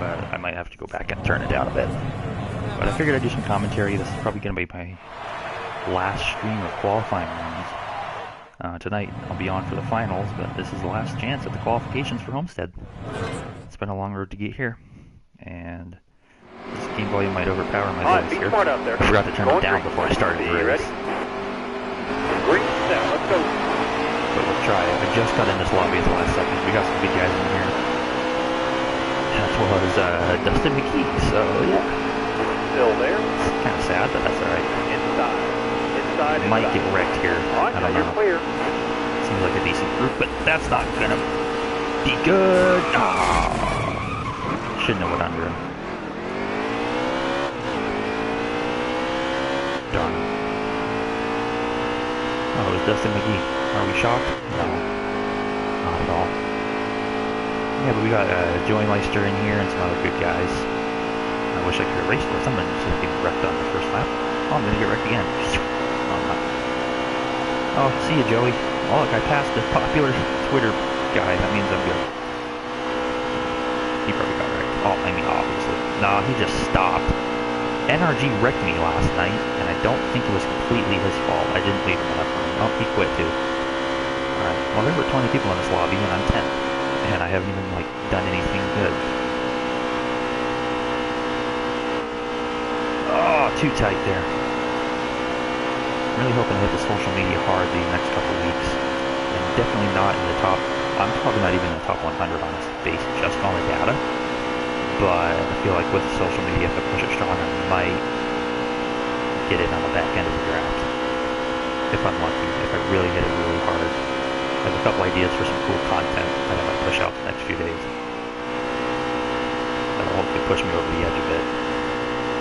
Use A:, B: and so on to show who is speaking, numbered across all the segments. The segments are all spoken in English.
A: but I might have to go back and turn it down a bit. But I figured I'd do some commentary. This is probably going to be my last stream of qualifying rounds. Tonight I'll be on for the finals, but this is the last chance at the qualifications for Homestead. It's been a long road to get here, and this game volume might overpower my voice here. I forgot to turn it down before I started the race.
B: Green set, let's go.
A: But we'll try it. I just got in this lobby at the last second. We got some good guys in here. As well as Dustin McKee, so yeah.
B: Still there.
A: It's kind of sad, but that's alright.
B: Inside.
A: Might get wrecked here.
B: Alright,
A: I don't
B: you're
A: know.
B: clear.
A: Seems like a decent group, but that's not gonna be good. Ah, shouldn't have went under him. Darn. Oh, it was Dustin McGee. Are we shocked? No. Not at all. Yeah, but we got Joey Meister in here and some other good guys. I wish I could have raced with them and just get wrecked on the first lap. Oh, I'm gonna get wrecked again. Oh, I'm not. Oh, see you, Joey. Oh, look, I passed the popular Twitter guy. That means I'm good. He probably got wrecked. Oh, I mean, obviously. Nah, he just stopped. NRG wrecked me last night, and I don't think it was completely his fault. I didn't leave him enough room. Oh, he quit too. Alright, well there were 20 people in this lobby, and I'm 10. And I haven't even, like, done anything good. Oh, too tight there. I'm really hoping to hit the social media hard these next couple weeks. And definitely not in the top, I'm probably not even in the top 100 on this base just on the data. But I feel like with social media, if I push it stronger, I might get it on the back end of the draft. If I'm lucky, if I really hit it really hard. I have a couple ideas for some cool content that I might push out the next few days. That'll hopefully push me over the edge a bit.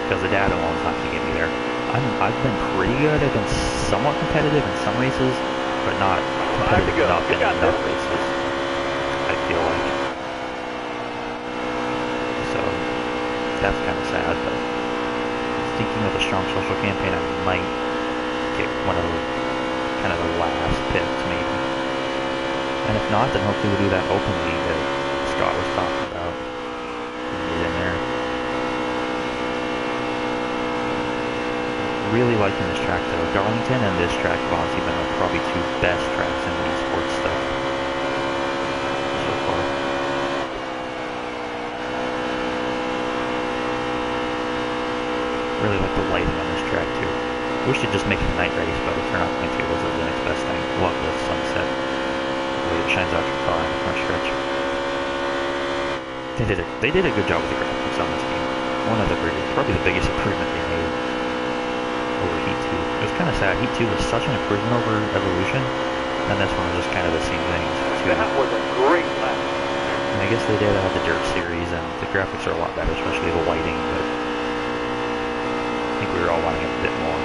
A: Because the data alone's not going to get me there. I've been pretty good. I've been somewhat competitive in some races, but not competitive enough in enough races, I feel like. So, that's kind of sad, but thinking of a strong social campaign, I might get one of the kind of the last picks, maybe. And if not, then hopefully we'll do that open league that Scott was talking about. Get in there. Really liking this track though. Darlington and this track have honestly been probably two best tracks in the esports stuff so far. Really like the lighting on this track too. Wish they'd just make it a night race, but if they're not going to, it's the next best thing. Love the sunset. It shines out your car in the front stretch. They did a good job with the graphics on this game. One of the probably the biggest improvement they made over Heat 2. It was kind of sad. Heat 2 was such an improvement over Evolution, and this one was just kind of the same thing.
B: That was a great lap.
A: And I guess they did have the Dirt series, and the graphics are a lot better, especially the lighting, but I think we were all wanting a bit more.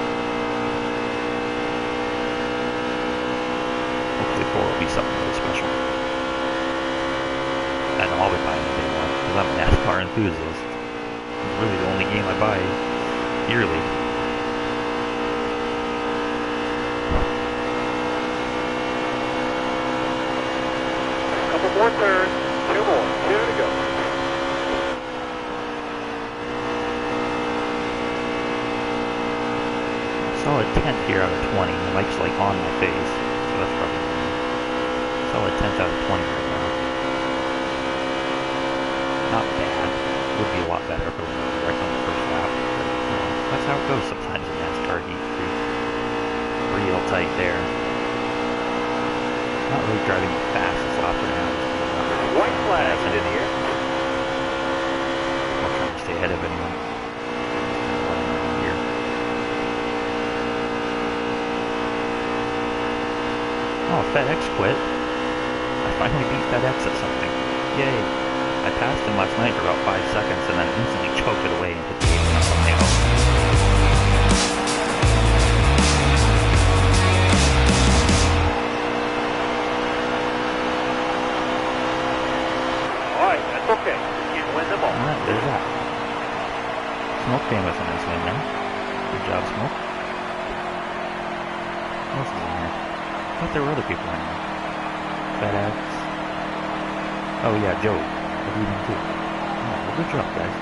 A: Hopefully 4 will be something really special. And I'll be buying the day one, because I'm a NASCAR enthusiast. It's really the only game I buy yearly.
B: Couple more turns, 2 more, 2 to go.
A: Solid 10th here out of 20. The mic's like on my face, so that's probably solid 10th out of 20 right now. Not bad. Would be a lot better if it was right on the first lap. But, that's how it goes sometimes in NASCAR Heat 3. Real tight there. Not really driving the fastest lap around.
B: White flag in the air.
A: I'm trying to stay ahead of anyone. Here. Oh, FedEx quit. I finally beat FedEx at something. Yay. I passed him last night for about 5 seconds and then instantly choked it away and hit the gate on something else.
B: Alright, that's okay. You win them all.
A: Alright, there's that. Smoke came with a nice win there. Good job, Smoke. What else is in here? I thought there were other people in here. FedEx. Oh yeah, Joey. What are you doing too? Oh, Good job, guys.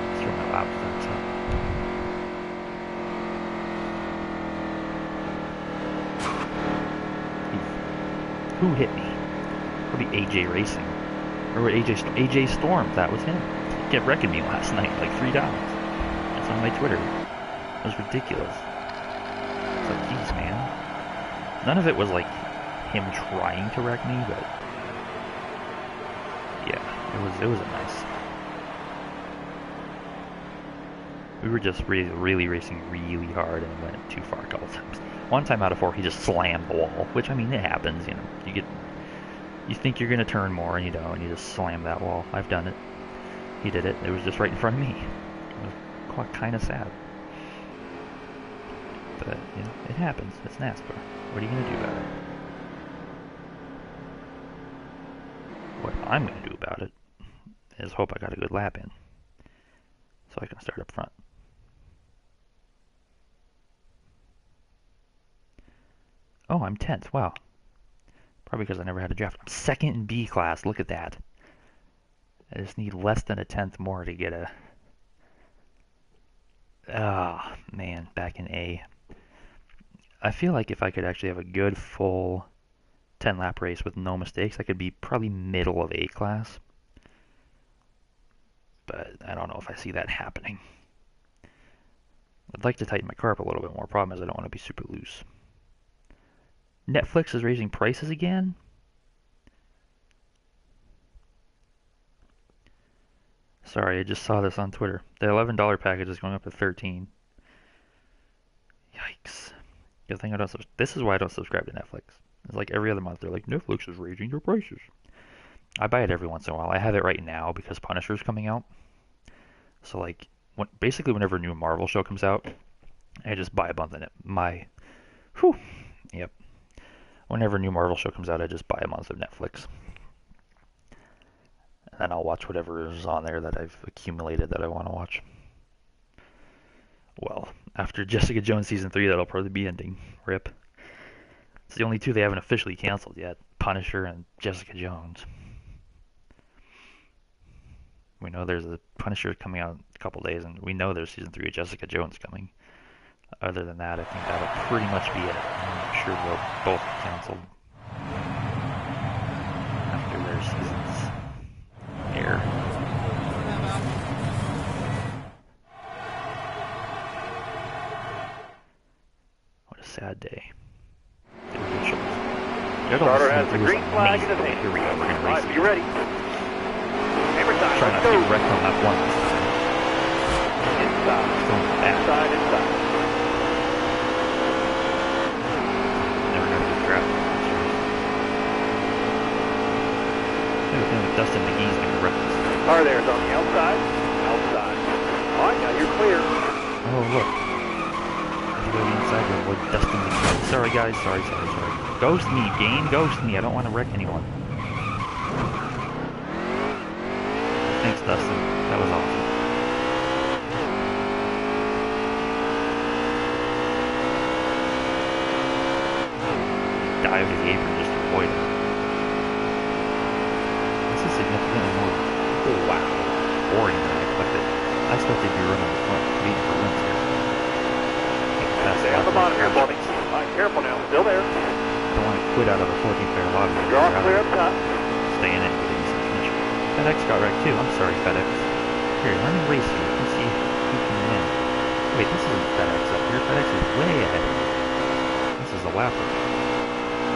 A: Let's throw my lap fence up. Who hit me? Probably AJ Racing. Or AJ Storm, that was him. He kept wrecking me last night like 3 times. That's on my Twitter. It was ridiculous. It's like, geez, man. None of it was like him trying to wreck me, but yeah, it was a nice. We were just really racing really hard and went too far a couple times. One time out of 4, he just slammed the wall, which, I mean, it happens, you know. You think you're gonna turn more and you don't, and you just slam that wall. I've done it. He did it. It was just right in front of me. It was kind of sad. But, you know, it happens. It's NASCAR. What are you gonna do about it? What I'm gonna do about it is hope I got a good lap in, so I can start up front. Oh, I'm 10th. Wow. Probably because I never had a draft. I'm 2nd in B class. Look at that. I just need less than a 10th more to get a... Ah, man, back in A. I feel like if I could actually have a good full 10-lap race with no mistakes, I could be probably middle of A class. But I don't know if I see that happening. I'd like to tighten my car up a little bit more. Problem is I don't want to be super loose. Netflix is raising prices again? Sorry, I just saw this on Twitter. The $11 package is going up to $13. Yikes. Good thing I don't. This is why I don't subscribe to Netflix. It's like every other month they're like, Netflix is raising their prices. I buy it every once in a while. I have it right now because Punisher's coming out. So like, basically whenever a new Marvel show comes out, I just buy a month in it. Yep. Whenever a new Marvel show comes out, I just buy a month of Netflix. And then I'll watch whatever is on there that I've accumulated that I want to watch. Well, after Jessica Jones Season 3, that'll probably be ending. RIP. It's the only 2 they haven't officially canceled yet. Punisher and Jessica Jones. We know there's a Punisher coming out in a couple days, and we know there's Season 3 of Jessica Jones coming. Other than that, I think that'll pretty much be it. I'm not sure they'll both be canceled after their seasons air. What a sad day.
B: Starter has the green flag in his hand.
A: Here we go. We're gonna race.
B: Be ready. Hammer time.
A: Try not to get wrecked on that one.
B: Inside.
A: Never got a good grab. Dustin McGee's gonna wreck this.
B: Car there is on the outside. All right, now you're clear.
A: Oh, look. Everybody inside to avoid Dustin McGee. Sorry, guys. Sorry. Ghost me, game. Ghost me. I don't want to wreck anyone. Thanks, Dustin. That was awesome. Dive to the apron just to avoid him. This is significantly more... Oh, wow. Boring than I expected. I expected to be running the front, beating for wins here.
B: Stay on the bottom here, Bobby. All right, careful now. Still there.
A: I don't want to quit out of the 14th fair lobby.
B: Draw clear up top.
A: Stay in it. FedEx got wrecked too. I'm sorry, FedEx. Here, let me race you. You can see who can win. Wait, this isn't FedEx up here. FedEx is way ahead of me. This is a lapper.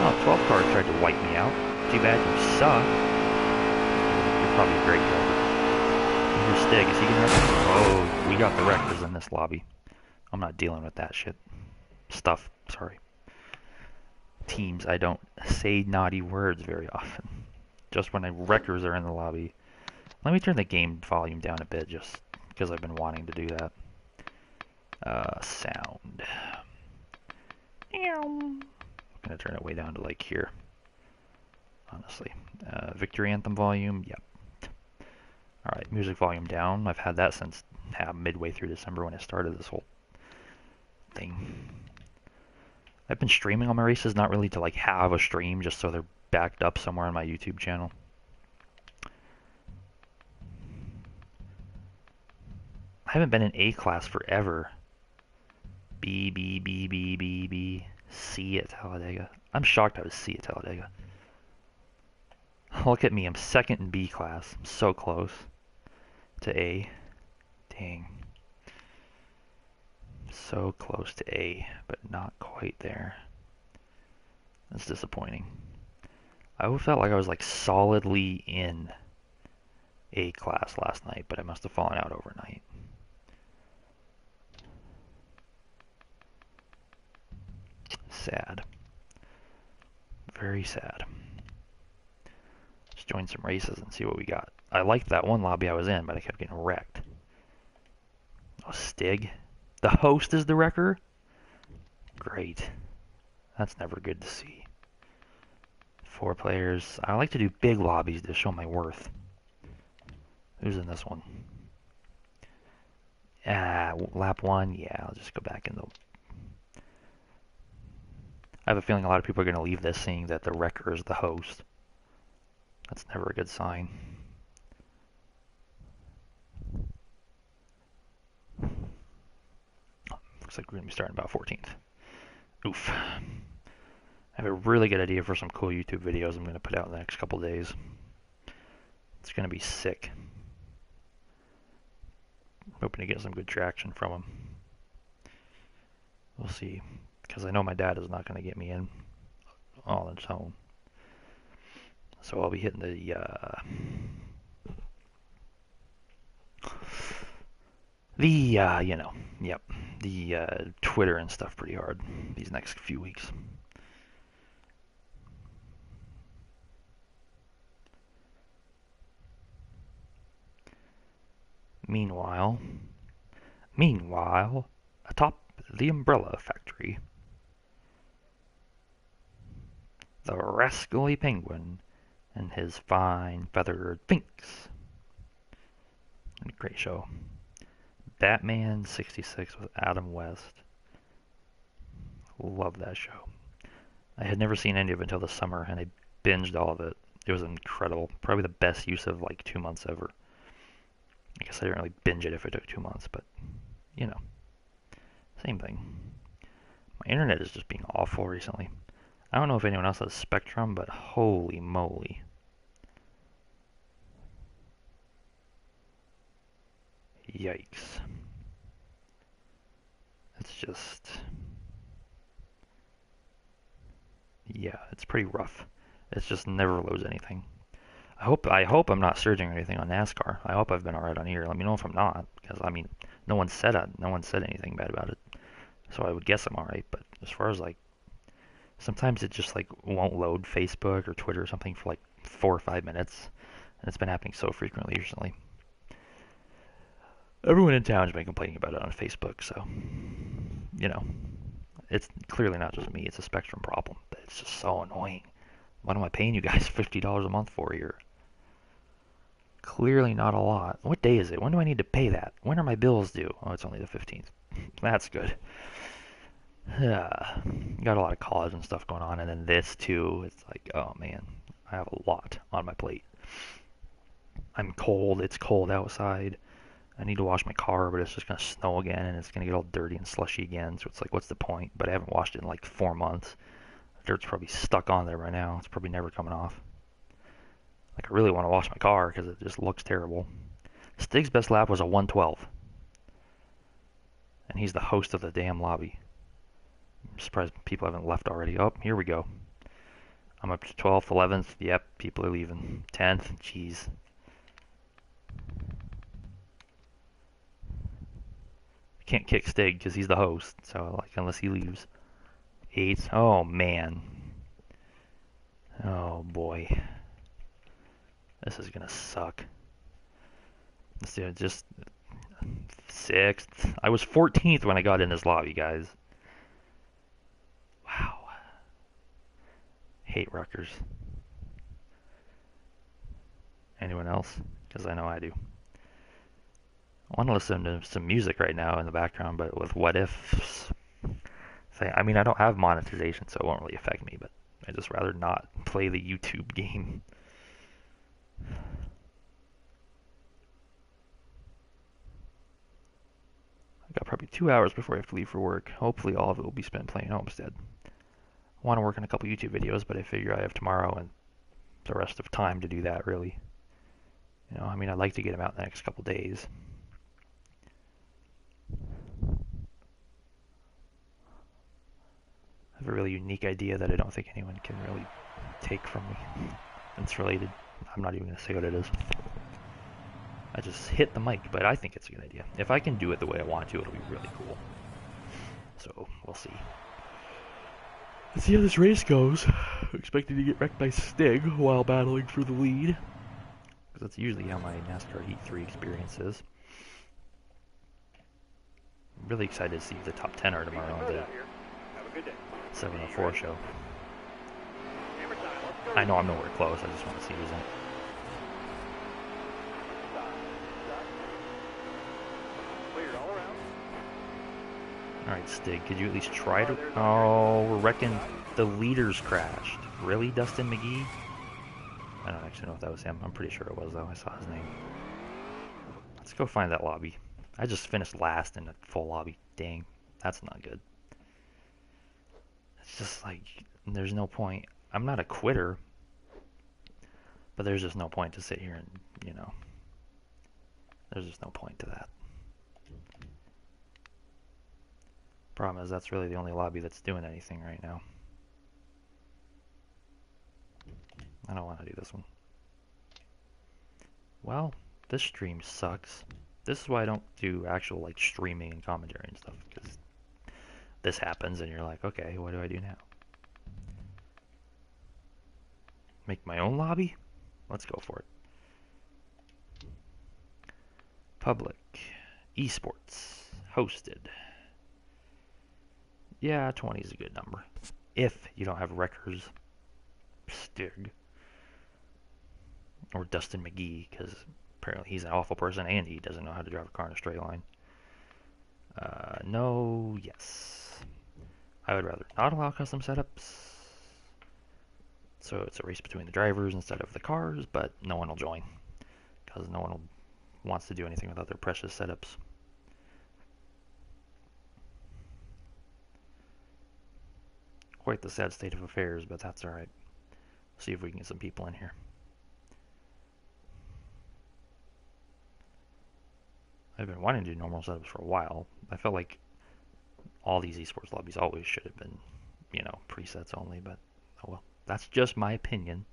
A: Oh, 12 cars tried to wipe me out. Too bad you suck. You're probably a great driver. Here's Stig. Is he gonna wreck us? Oh, we got the wreckers in this lobby. I'm not dealing with that shit. Stuff. Sorry. Teams, I don't say naughty words very often. Just when the wreckers are in the lobby. Let me turn the game volume down a bit, just because I've been wanting to do that. Sound. I'm gonna turn it way down to like here. Honestly. Victory Anthem volume, yep. Alright, music volume down. I've had that since midway through December when I started this whole thing. I've been streaming on my races, not really to like have a stream, just so they're backed up somewhere on my YouTube channel. I haven't been in A class forever. B, B, B, B, B, B, C at Talladega. I'm shocked I was C at Talladega. Look at me, I'm second in B class. I'm so close to A. Dang. So close to A, but not quite there. That's disappointing. I always felt like I was like solidly in A class last night, but I must have fallen out overnight. Sad. Very sad. Let's join some races and see what we got. I liked that one lobby I was in, but I kept getting wrecked. Oh, Stig. The host is the wrecker? Great. That's never good to see. 4 players. I like to do big lobbies to show my worth. Who's in this one? Lap 1? Yeah, I'll just go back in the... I have a feeling a lot of people are going to leave this seeing that the wrecker is the host. That's never a good sign. Looks like we're going to be starting about 14th. Oof. I have a really good idea for some cool YouTube videos I'm going to put out in the next couple days. It's going to be sick. I'm hoping to get some good traction from them. We'll see. Because I know my dad is not going to get me in all on its own. So I'll be hitting the you know, yep, the Twitter and stuff pretty hard these next few weeks. Meanwhile, atop the umbrella factory, the rascally penguin and his fine feathered finks. Great show. Batman 66 with Adam West. Love that show. I had never seen any of it until this summer, and I binged all of it. It was incredible. Probably the best use of like 2 months ever. I guess I didn't really binge it if it took 2 months, but you know, same thing. My internet is just being awful recently. I don't know if anyone else has Spectrum, but holy moly. Yikes. It's just... yeah, it's pretty rough. It's just never loads anything. I hope I'm not surging or anything on NASCAR. I hope I've been alright on here. Let me know if I'm not, because I mean, no one said anything bad about it. So I would guess I'm alright, but as far as like, sometimes it just like won't load Facebook or Twitter or something for like 4 or 5 minutes, and it's been happening so frequently recently. Everyone in town has been complaining about it on Facebook, so you know, it's clearly not just me. It's a Spectrum problem. But it's just so annoying. What am I paying you guys $50 a month for here? Clearly not a lot. What day is it? When do I need to pay that? When are my bills due? Oh, it's only the 15th. That's good. Got a lot of college and stuff going on, and then this too. It's like, oh man, I have a lot on my plate. I'm cold. It's cold outside. I need to wash my car, but it's just gonna snow again, and it's gonna get all dirty and slushy again. So it's like, what's the point? But I haven't washed it in like 4 months. The dirt's probably stuck on there right now. It's probably never coming off. Like, I really want to wash my car because it just looks terrible. Stig's best lap was a 112. And he's the host of the damn lobby. I'm surprised people haven't left already. Oh, here we go. I'm up to 12th, 11th. Yep, people are leaving. 10th, jeez. Can't kick Stig because he's the host. So, like, unless he leaves. 8th. Oh, man. Oh, boy. This is gonna suck. Let's do it. Just 6th. I was 14th when I got in this lobby, guys. Wow. Hate Rutgers. Anyone else? Because I know I do. I want to listen to some music right now in the background, but with what ifs, thing. I mean, I don't have monetization, so it won't really affect me, but I'd just rather not play the YouTube game. I got probably 2 hours before I have to leave for work. Hopefully all of it will be spent playing Homestead. I want to work on a couple YouTube videos, but I figure I have tomorrow and the rest of time to do that, really. You know, I mean, I'd like to get them out in the next couple days. I have a really unique idea that I don't think anyone can really take from me. It's related. I'm not even going to say what it is. I just hit the mic, but I think it's a good idea. If I can do it the way I want to, it'll be really cool. So, we'll see. Let's see how this race goes. I'm expecting to get wrecked by Stig while battling for the lead. Because that's usually how my NASCAR Heat 3 experience is. I'm really excited to see the top 10 are tomorrow on the 704 show. I know I'm nowhere close, I just want to see who's in it. Alright, Stig, could you at least try to... Oh, we're wrecking... The leaders crashed. Really, Dustin McGee? I don't actually know if that was him. I'm pretty sure it was, though. I saw his name. Let's go find that lobby. I just finished last in a full lobby. Dang, that's not good. It's just like, there's no point. I'm not a quitter, but there's just no point to sit here and, you know, there's just no point to that. Problem is, that's really the only lobby that's doing anything right now. I don't want to do this one. Well, this stream sucks. This is why I don't do actual, like, streaming and commentary and stuff, because this happens and you're like, okay, what do I do now? Make my own lobby? Let's go for it. Public. Esports. Hosted. Yeah, 20 is a good number. If you don't have wreckers. Stig. Or Dustin McGee, because apparently he's an awful person and he doesn't know how to drive a car in a straight line. No, yes. I would rather not allow custom setups. So it's a race between the drivers instead of the cars, but no one will join. Because no one wants to do anything without their precious setups. Quite the sad state of affairs, but that's alright. See if we can get some people in here. I've been wanting to do normal setups for a while. I felt like all these esports lobbies always should have been, you know, presets only, but oh well. That's just my opinion.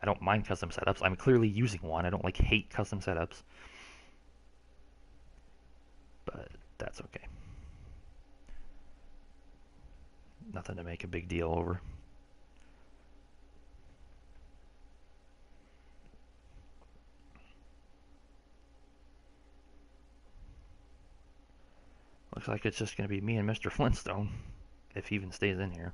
A: I don't mind custom setups. I'm clearly using one. I don't like hate custom setups. But that's okay. Nothing to make a big deal over. Looks like it's just going to be me and Mr. Flintstone, if he even stays in here.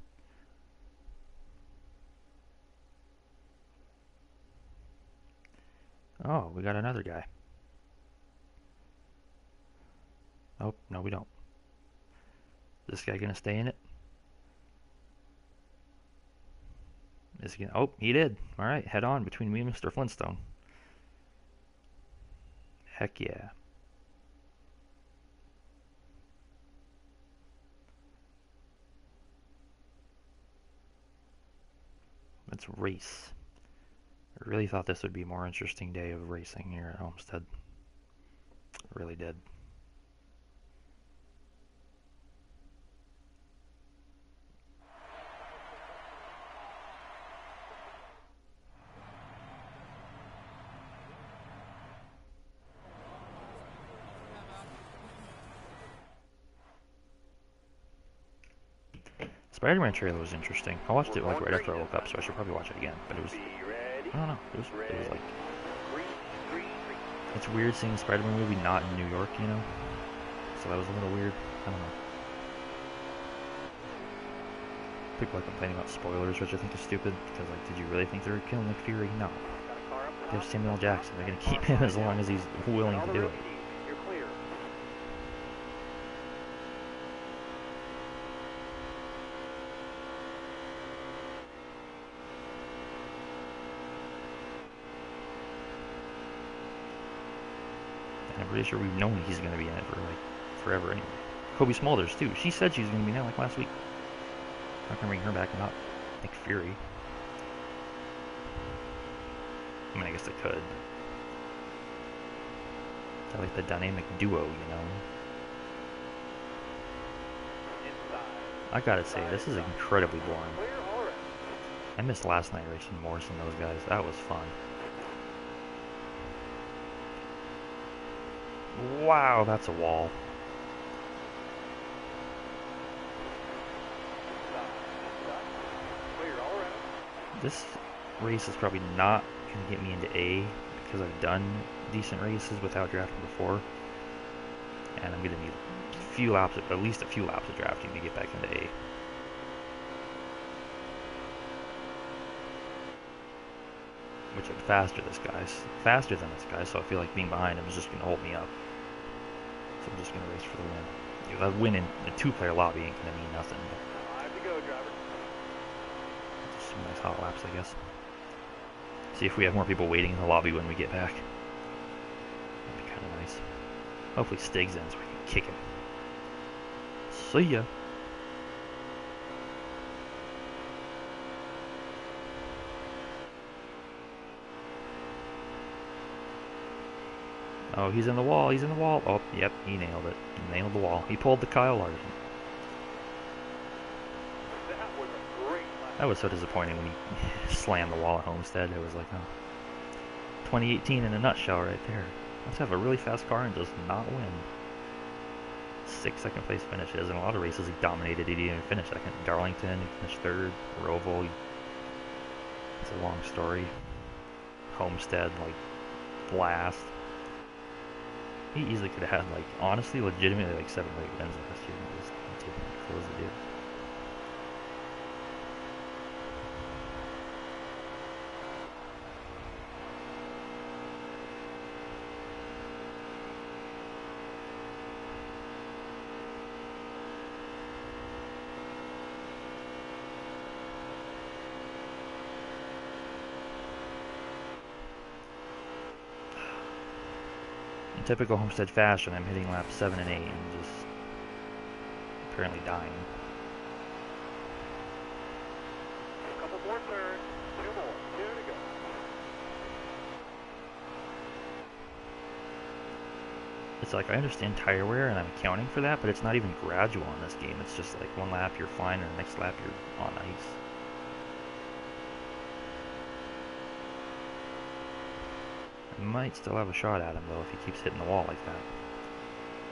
A: Oh, we got another guy. Oh, no we don't. Is this guy going to stay in it? Is he gonna... Oh, he did. Alright, head on between me and Mr. Flintstone. Heck yeah. Let's race. I really thought this would be a more interesting day of racing here at Homestead. I really did. Spider-Man trailer was interesting. I watched it like right after I woke up, so I should probably watch it again. But it was, I don't know, it was like, it's weird seeing a Spider-Man movie not in New York, you know? So that was a little weird. I don't know. People are complaining about spoilers, which I think is stupid, because like, did you really think they were killing Nick Fury? No. They have Samuel L. Jackson. They're gonna keep him as long as he's willing to do it. pretty sure we've known he's going to be in it for like forever anyway. Kobe Smulders too. She said she was going to be in it like last week. Not going to bring her back and not Nick Fury. I mean, I guess I could. I like the dynamic duo, you know. I gotta say, this is incredibly boring. I missed last night racing Morse and those guys. That was fun. Wow, that's a wall. This race is probably not going to get me into A because I've done decent races without drafting before. And I'm going to need a few laps, at least a few laps of drafting to get back into A. Which I'm faster than this guy, so I feel like being behind him is just going to hold me up. So I'm just going to race for the win. That win in a two-player lobby ain't going to mean nothing.
B: Time to go, driver.
A: Just some nice hot laps, I guess. See if we have more people waiting in the lobby when we get back. That'd be kind of nice. Hopefully Stig's in so we can kick him. See ya. Oh, he's in the wall, he's in the wall. Oh, yep, he nailed it. He nailed the wall. He pulled the Kyle Larson.
B: That was a great lap.
A: That was so disappointing when he slammed the wall at Homestead. It was like, oh, 2018 in a nutshell right there. Let's have a really fast car and just not win. 6 second place finishes. In a lot of races he dominated. He didn't even finish second. Darlington, he finished third. Roval, it's a long story. Homestead, like, blast. He easily could have had, like, honestly, legitimately, like 7 or 8 wins last year. Just didn't close the deal. In typical Homestead fashion, I'm hitting laps 7 and 8 and just apparently dying.
B: A couple more turns, 2 more, 2 to go.
A: It's like, I understand tire wear and I'm accounting for that, but it's not even gradual in this game. It's just like one lap you're fine and the next lap you're on ice. I might still have a shot at him though if he keeps hitting the wall like that.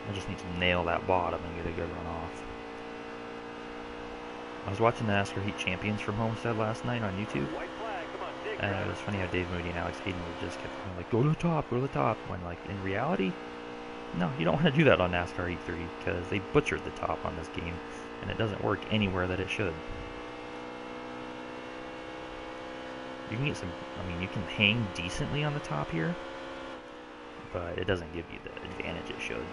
A: I just need to nail that bottom and get a good run off. I was watching the NASCAR Heat Champions from Homestead last night on YouTube.
B: White flag, come on, dig,
A: And it was funny how Dave Moody and Alex Hayden would just kept going like, go to the top, when like in reality, no, you don't want to do that on NASCAR Heat 3 because they butchered the top on this game and it doesn't work anywhere that it should. You can get some, I mean, you can hang decently on the top here, but it doesn't give you the advantage it should.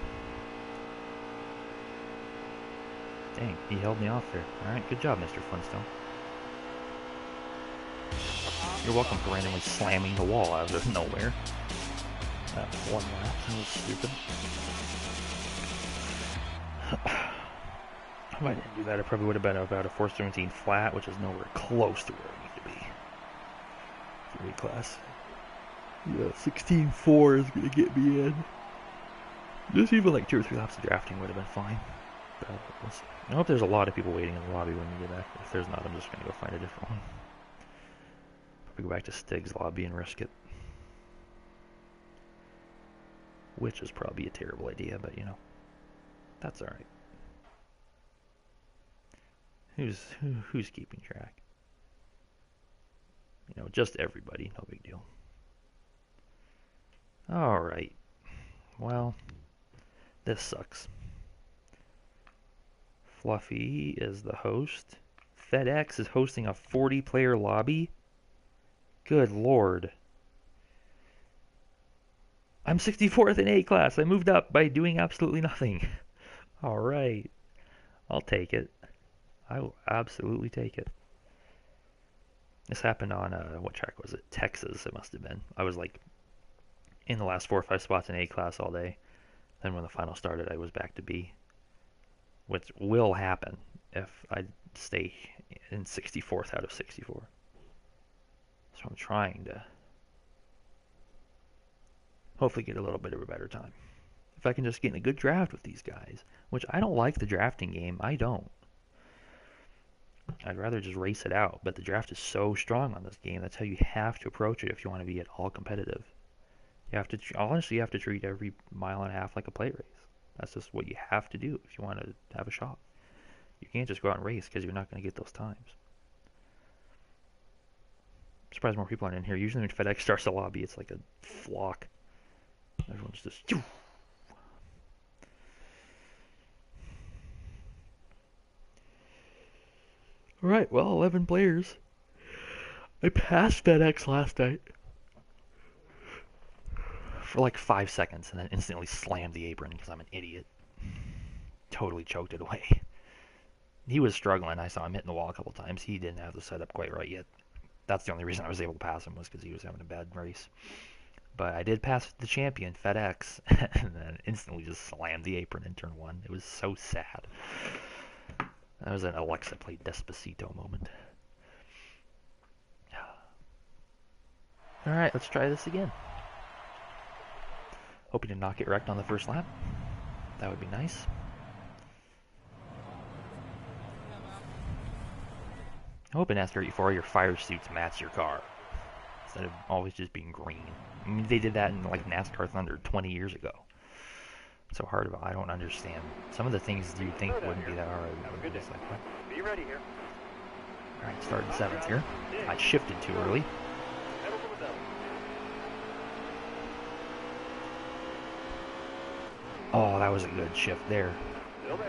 A: Dang, he held me off there. Alright, good job, Mr. Flintstone. You're welcome for randomly slamming the wall out of nowhere. That one lap, that was stupid. If I didn't do that, it probably would have been about a 417 flat, which is nowhere close to where it needs to be. Three class. Yeah, 16.4 is gonna get me in. Just even like 2 or 3 laps of drafting would have been fine. But we'll see. I hope there's a lot of people waiting in the lobby when we get back. If there's not, I'm just gonna go find a different one. Probably go back to Stig's lobby and risk it. Which is probably a terrible idea, but you know, that's alright. Who's keeping track? You know, just everybody, no big deal. Alright. Well, this sucks. Fluffy is the host. FedEx is hosting a 40-player lobby. Good lord. I'm 64th in A class. I moved up by doing absolutely nothing. Alright. I'll take it. I will absolutely take it. This happened on, what track was it? Texas, it must have been. I was like in the last 4 or 5 spots in A class all day. Then when the final started, I was back to B, which will happen if I stay in 64th out of 64. So I'm trying to hopefully get a little bit of a better time. If I can just get in a good draft with these guys, which I don't like the drafting game. I don't. I'd rather just race it out, but the draft is so strong on this game. That's how you have to approach it if you want to be at all competitive. You have to, honestly, you have to treat every mile and a half like a plate race. That's just what you have to do if you want to have a shot. You can't just go out and race because you're not going to get those times. I'm surprised more people aren't in here. Usually when FedEx starts the lobby, it's like a flock. Everyone's just... Alright, well, 11 players. I passed FedEx last night for like 5 seconds and then instantly slammed the apron because I'm an idiot. Totally choked it away. He was struggling. I saw him hitting the wall a couple times. He didn't have the setup quite right yet. That's the only reason I was able to pass him, was because he was having a bad race. But I did pass the champion, FedEx, and then instantly just slammed the apron in turn 1. It was so sad. That was an Alexa played Despacito moment. Alright, let's try this again. Hoping to not get wrecked on the first lap. That would be nice. I hope in NASCAR 84 your fire suits match your car, instead of always just being green. I mean, they did that in like NASCAR Thunder 20 years ago. It's so hard about. I don't understand. Some of the things you think wouldn't be that hard. Just like, what?
B: Be ready here.
A: Alright, starting 7th here. I shifted too early. Oh, that was a good shift there.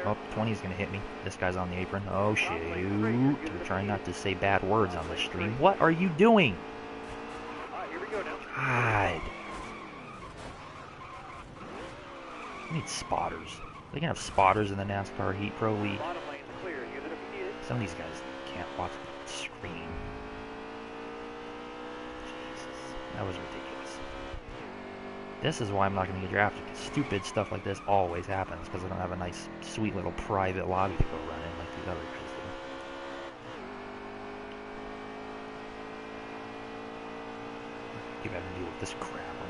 A: Oh, 20 is going to hit me. This guy's on the apron. Oh, shoot. I'm trying not to say bad words on this stream. What are you doing? God. I need spotters. They can have spotters in the NASCAR Heat Pro League. Some of these guys can't watch the screen. Jesus, that was ridiculous. This is why I'm not going to get drafted. Stupid stuff like this always happens because I don't have a nice, sweet little private lobby to go run in like these other guys do. Keep having to deal with this crap on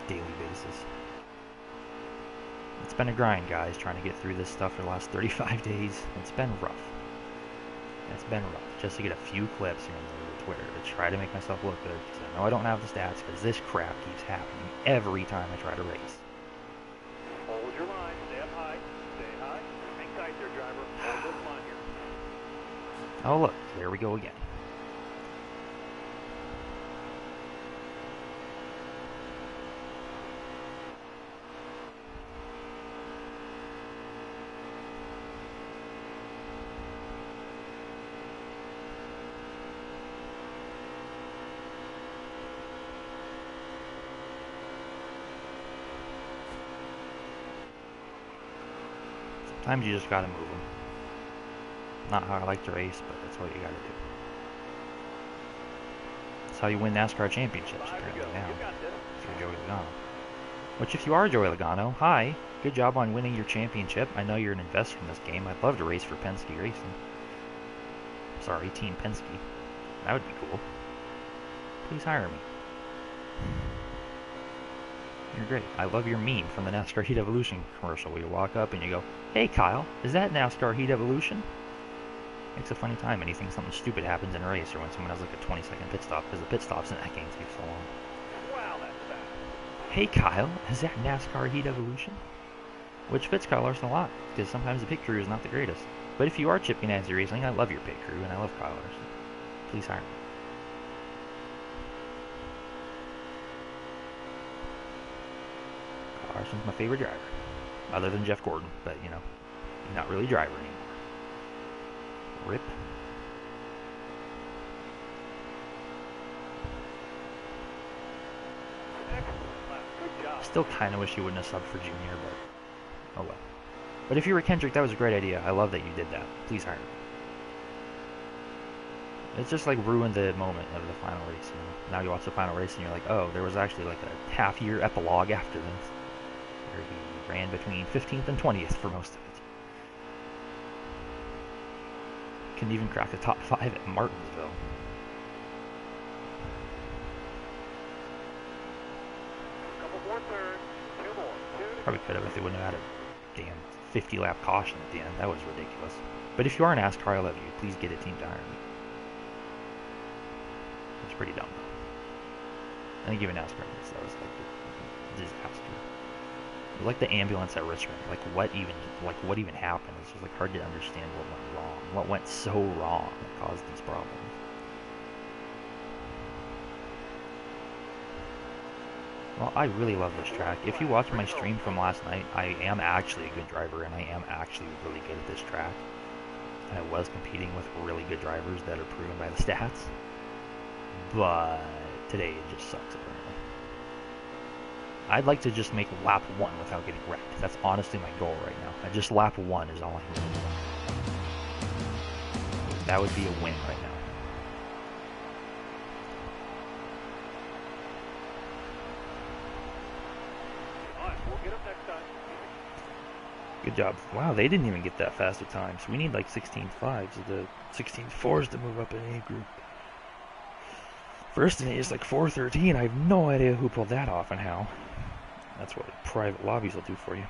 A: a daily basis. It's been a grind, guys, trying to get through this stuff for the last 35 days. It's been rough. It's been rough. Just to get a few clips here on Twitter to try to make myself look good. Because I know I don't have the stats, because this crap keeps happening every time I try to race.
B: Hold your line. Stay up high. Stay high. Hang tight there, driver. Hold this line here.
A: Oh, look. There we go again. Sometimes you just gotta move them. Not how I like to race, but that's what you gotta do. That's how you win NASCAR championships, apparently now. If you're Joey Logano. Which, if you are Joey Logano, hi, good job on winning your championship. I know you're an investor in this game. I'd love to race for Penske Racing. Sorry, Team Penske. That would be cool. Please hire me. You're great. I love your meme from the NASCAR Heat Evolution commercial where you walk up and you go, "Hey Kyle, is that NASCAR Heat Evolution?" Makes a funny time and you think something stupid happens in a race or when someone has like a 20-second pit stop because the pit stops in that game take so long.
B: Wow, that's fast.
A: Hey Kyle, is that NASCAR Heat Evolution? Which fits Kyle Larson a lot because sometimes the pit crew is not the greatest. But if you are Chip Ganassi Racing, I love your pit crew and I love Kyle Larson. Please hire me. Larson's my favorite driver, other than Jeff Gordon, but you know, he's not really a driver anymore. Rip. Still kind of wish he wouldn't have subbed for Junior, but oh well. But if you were Kendrick, that was a great idea. I love that you did that. Please hire me. It's just like ruined the moment of the final race. You know? Now you watch the final race and you're like, oh, there was actually like a half-year epilogue after this. where he ran between 15th and 20th for most of it. Couldn't even crack the top 5 at Martinsville.
B: Couple more turns. 2 more. 2 to
A: Probably could have if they wouldn't have had a damn 50-lap caution at the end. That was ridiculous. But if you are an NASCAR, I love you. Please get a team tire. It's pretty dumb, though. I think even NASCAR knows that was like a disaster. It was like the ambulance at Richmond. Like what even happened? It's just like hard to understand what went wrong. What went so wrong that caused these problems. Well, I really love this track. If you watch my stream from last night, I am actually a good driver, and I am actually really good at this track. And I was competing with really good drivers that are proven by the stats. But today it just sucks, apparently. I'd like to just make lap 1 without getting wrecked. That's honestly my goal right now. Just lap 1 is all I really want. That would be a win right now.
B: We'll get them next time.
A: Good job. Wow, they didn't even get that faster time. So we need like 16.5s, the 16.4s to move up in A group. First in A is like 4.13. I have no idea who pulled that off and how. That's what private lobbies will do for you.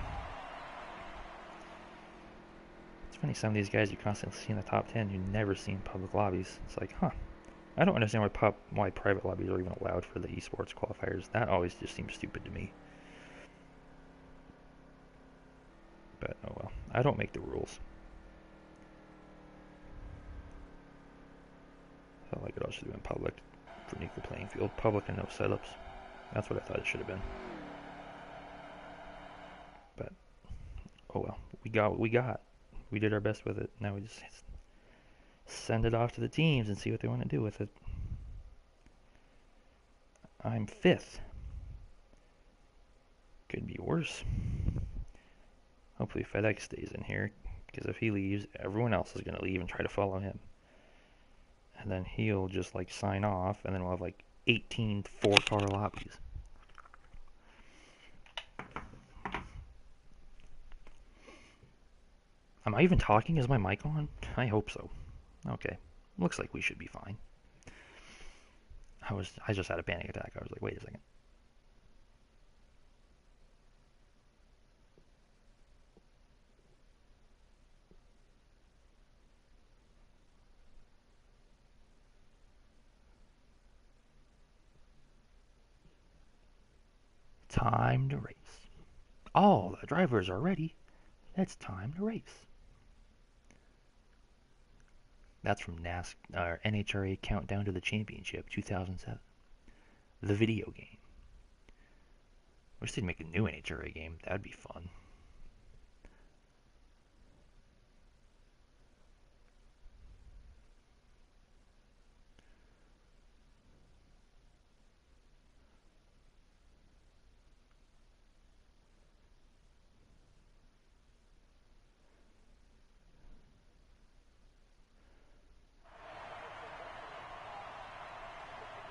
A: It's funny, some of these guys you constantly see in the top 10, you never see in public lobbies. It's like, huh. I don't understand why private lobbies are even allowed for the esports qualifiers. That always just seems stupid to me. But, oh well. I don't make the rules. Felt like it all should have been public for an equal playing field. Public and no setups. That's what I thought it should have been. But, oh well. We got what we got. We did our best with it. Now we just send it off to the teams and see what they want to do with it. I'm 5th. Could be worse. Hopefully FedEx stays in here, because if he leaves, everyone else is going to leave and try to follow him. And then he'll just like sign off, and then we'll have like 18 4-car lobbies. Am I even talking? Is my mic on? I hope so. Okay. Looks like we should be fine. I just had a panic attack. I was like, wait a second. Time to race. All the drivers are ready. It's time to race. That's from NHRA Countdown to the Championship 2007. The video game. Wish they'd make a new NHRA game. That'd be fun.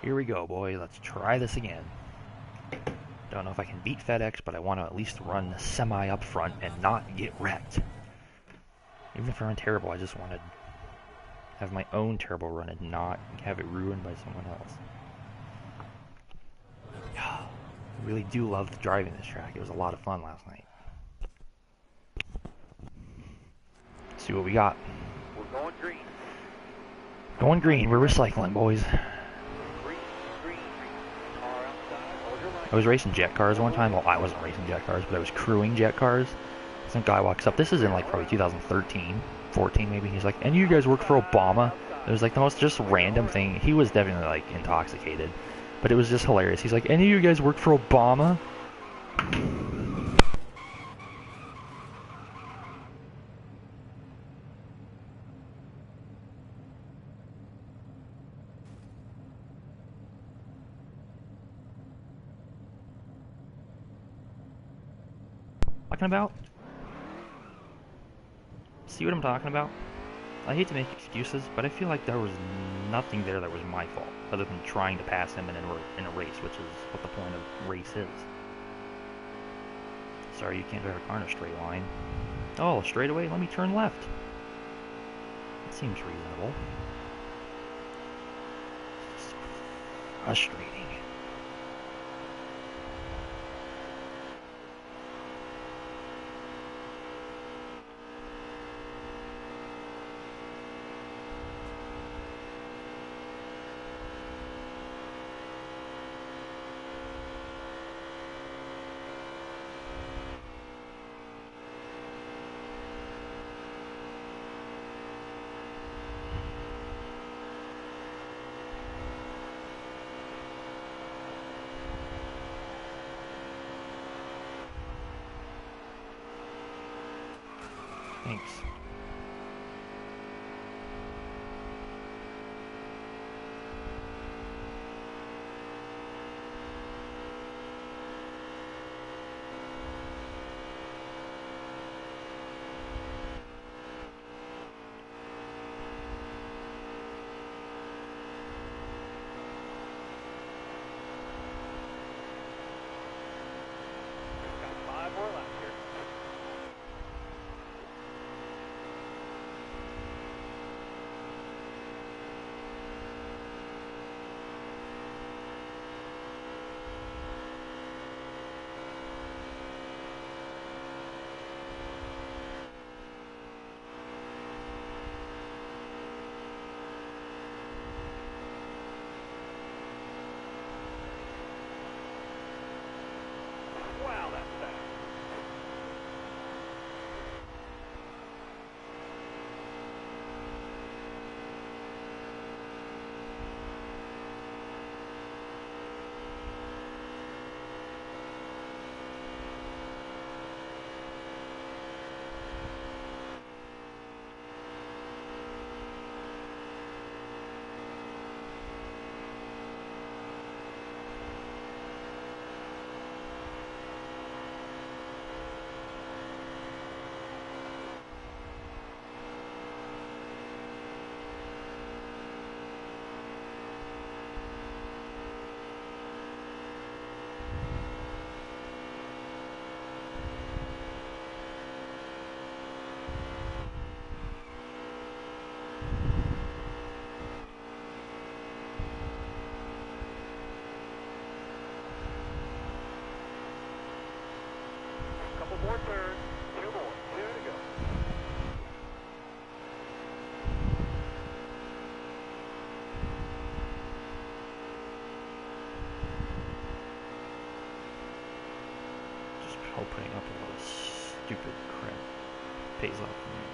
A: Here we go, boy. Let's try this again. Don't know if I can beat FedEx, but I want to at least run semi up front and not get wrecked. Even if I run terrible, I just want to have my own terrible run and not have it ruined by someone else. I really do love driving this track. It was a lot of fun last night. Let's see what we got.
B: We're going green.
A: Going green. We're recycling, boys. I was racing jet cars one time. Well, I wasn't racing jet cars, but I was crewing jet cars. Some guy walks up. This is in like probably 2013, 14 maybe. He's like, "And you guys work for Obama?" It was like the most just random thing. He was definitely like intoxicated, but it was just hilarious. He's like, "Any of you guys work for Obama?" Talking about? See what I'm talking about? I hate to make excuses, but I feel like there was nothing there that was my fault, other than trying to pass him in a race, which is what the point of race is. Sorry, you can't drive a car in a straight line. Oh, straight away? Let me turn left. That seems reasonable. It's so frustrating. Thanks.
B: Got 5 more laps here. Wow, that's fast. Couple more turns. 2 more. 2 to go.
A: Just opening up a lot of stupid crap. Pays off for me.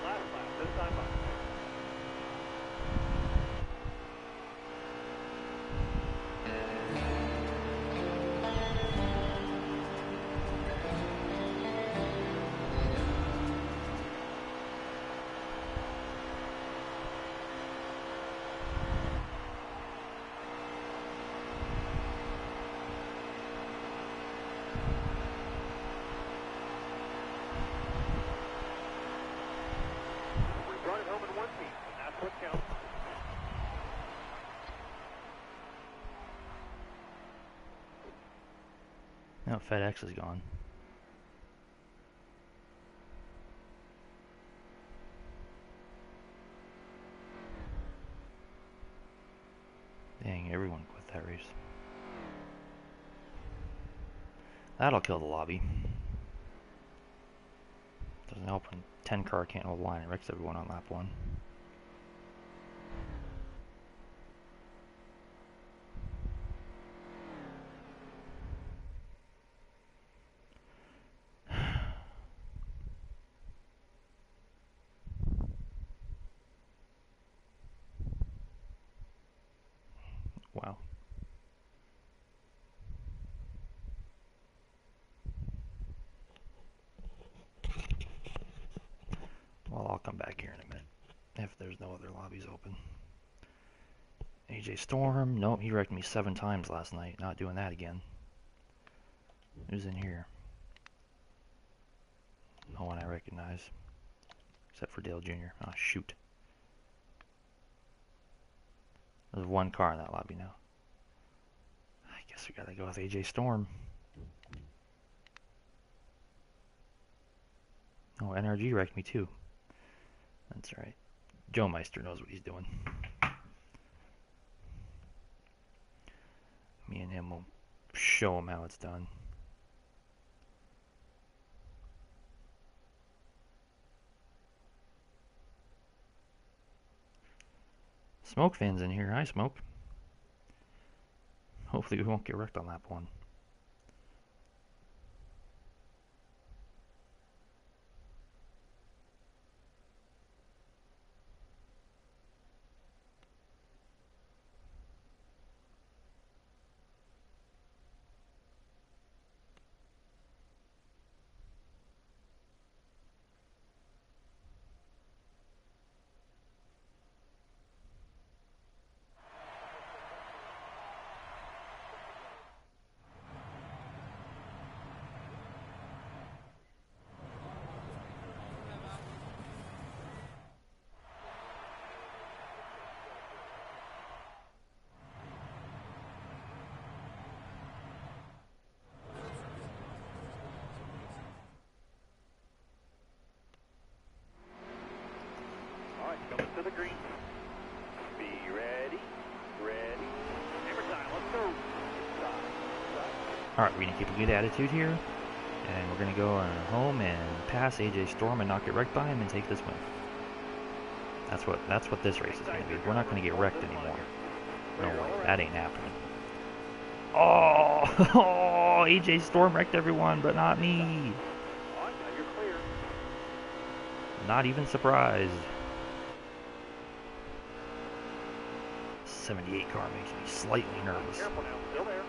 B: Last lap. This time up. We brought it home in one piece, and that's what counts.
A: Now FedEx is gone. Dang, everyone quit that race. That'll kill the lobby. Doesn't help when 10 car can't hold line and wrecks everyone on lap 1. Wow. Well, I'll come back here in a minute if there's no other lobbies open. AJ Storm, nope, he wrecked me 7 times last night. Not doing that again. Who's in here? No one I recognize. except for Dale Jr. Oh, shoot. There's one car in that lobby now. I guess we gotta go with AJ Storm. Oh, NRG wrecked me too. That's right. Joe Meister knows what he's doing. Me and him will show him how it's done. Smoke Fan's in here. Hi, Smoke. Hopefully we won't get wrecked on that one.
B: Coming to the green. Be ready. Ready. Hammer time. Let's go.
A: Alright, we're going to keep a good attitude here. And we're going to go home and pass AJ Storm and not get wrecked by him and take this win. That's what this race is going to be. We're not going to get wrecked anymore. No way. That ain't happening. Oh! Oh! AJ Storm wrecked everyone, but not me.
B: You're clear.
A: Not even surprised. 78 car makes me slightly nervous.
B: Careful now. Still there.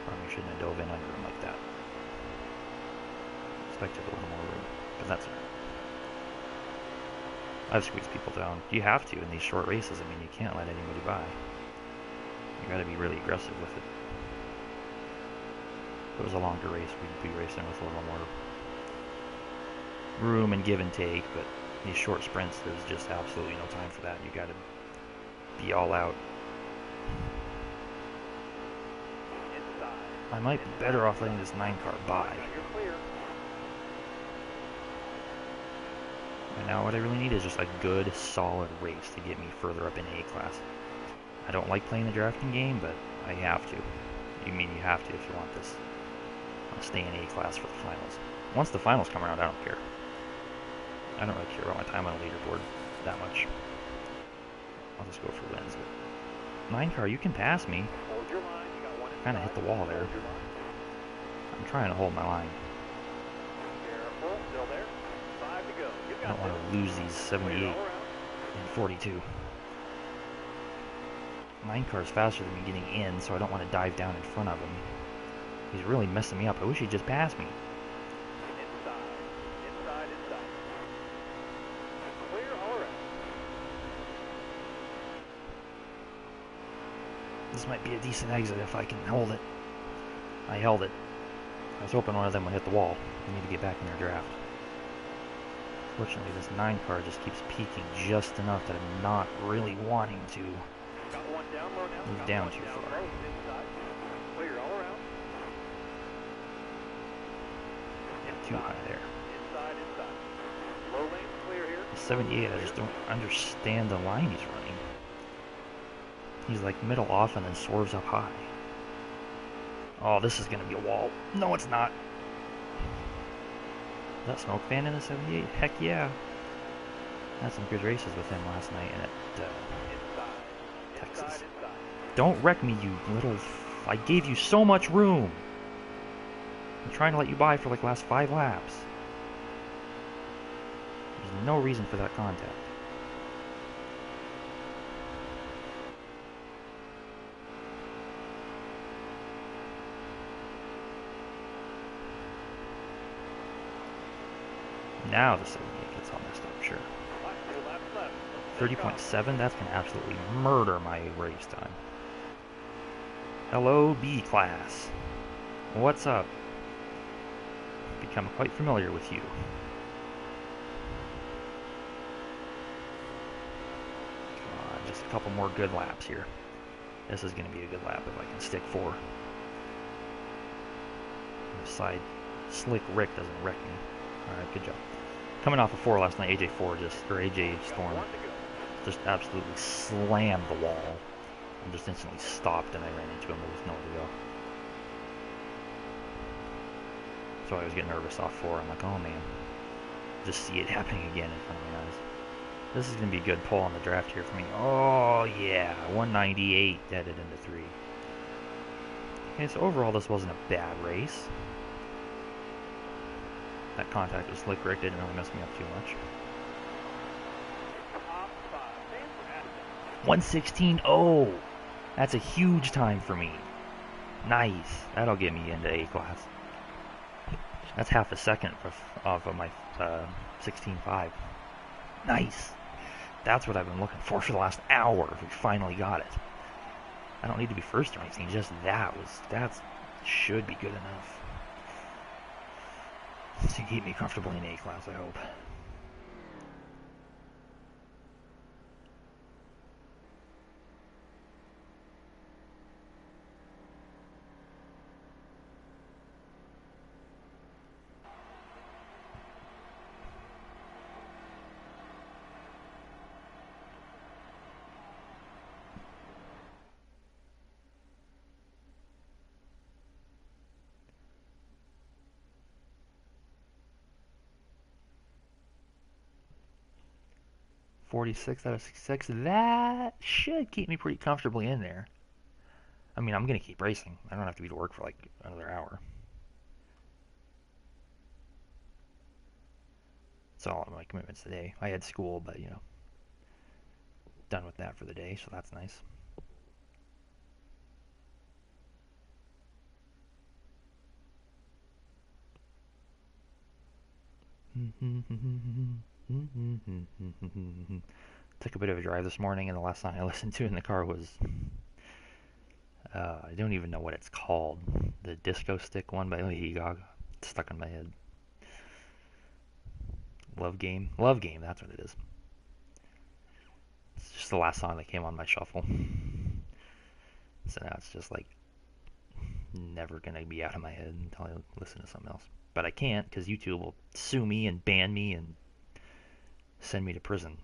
A: Probably shouldn't have dove in under him like that. Expected a little more room, but that's alright. I've squeezed people down. You have to in these short races. I mean, you can't let anybody by. You gotta be really aggressive with it. If it was a longer race, we'd be racing with a little more room and give and take, but these short sprints, there's just absolutely no time for that. You gotta be all out. I might be better off letting this 9 car by. And now what I really need is just a good, solid race to get me further up in A class. I don't like playing the drafting game, but I have to. You mean you have to if you want this. I'll stay in A class for the finals. Once the finals come around, I don't care. I don't really care about my time on the leaderboard that much. I'll just go for wins. But 9 car, you can pass me. Kind of hit the wall there. I'm trying to hold my line. I don't want to lose these 78 and 42. 9 car's faster than me getting in, so I don't want to dive down in front of him. He's really messing me up. I wish he'd just pass me. This might be a decent exit if I can hold it. I held it. I was hoping one of them would hit the wall. I need to get back in their draft. Fortunately, this 9 car just keeps peaking just enough that I'm not really wanting to move down too far. Yeah, too high there. The 78, I just don't understand the line he's running. He's like middle off and then swerves up high. Oh, this is going to be a wall. No, it's not. Is that Smoke Fan in the 78? Heck yeah. Had some good races with him last night at Texas. Don't wreck me, you little... I gave you so much room. I'm trying to let you by for like last 5 laps. There's no reason for that contact. Now the 78 gets all messed up, sure. 30.7, that's going to absolutely murder my race time. Hello, B class. What's up? Become quite familiar with you. a couple more good laps here. This is going to be a good lap if I can stick 4. The side, Slick Rick doesn't wreck me. Alright, good job. Coming off of 4 last night, AJ Storm just absolutely slammed the wall and just instantly stopped, and I ran into him. There was nowhere to go. So I was getting nervous off 4. I'm like, oh man, just see it happening again in front of my eyes. This is going to be a good pull on the draft here for me. Oh yeah, 198 headed into 3. Okay, so overall this wasn't a bad race. That contact with Slick Rick didn't really mess me up too much. 116. Oh, that's a huge time for me. Nice. That'll get me into A class. That's half a second off of my 16.5. Nice. That's what I've been looking for the last hour. We finally got it. I don't need to be first or anything. Just that should be good enough to keep me comfortably in A class, I hope. .46 out of 66. That should keep me pretty comfortably in there. I mean, I'm going to keep racing. I don't have to be to work for like another hour. That's all of my commitments today. I had school, but, you know, done with that for the day, so that's nice. Took a bit of a drive this morning, and the last song I listened to in the car was I don't even know what it's called. The Disco Stick one by Lady Gaga. It's stuck in my head. Love Game, that's what it is. It's just the last song that came on my shuffle. So now it's just like never gonna be out of my head until I listen to something else. But I can't, because YouTube will sue me and ban me and send me to prison.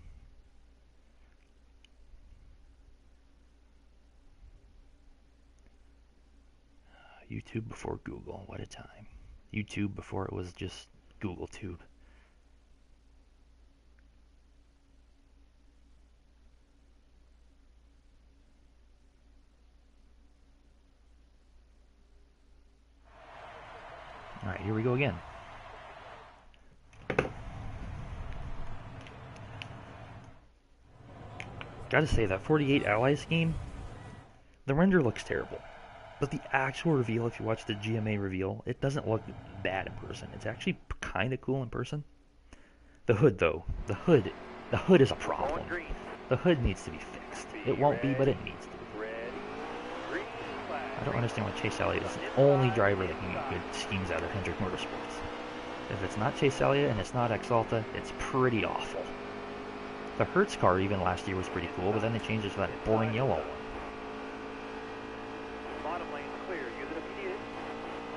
A: YouTube before Google, what a time. YouTube before it was just Google Tube. Alright, here we go again. Gotta say, that 48 ally scheme, the render looks terrible. But the actual reveal, if you watch the GMA reveal, it doesn't look bad in person. It's actually kind of cool in person. The hood, though. The hood is a problem. The hood needs to be fixed. It won't be, but it needs to be. I don't understand why Chase Elliott is the only driver that can get good schemes out of Hendrick Motorsports. If it's not Chase Elliott and it's not Exalta, it's pretty awful. The Hertz car even last year was pretty cool, but then they changed it to that boring yellow one.
B: Bottom lane's clear. Use it if you need it.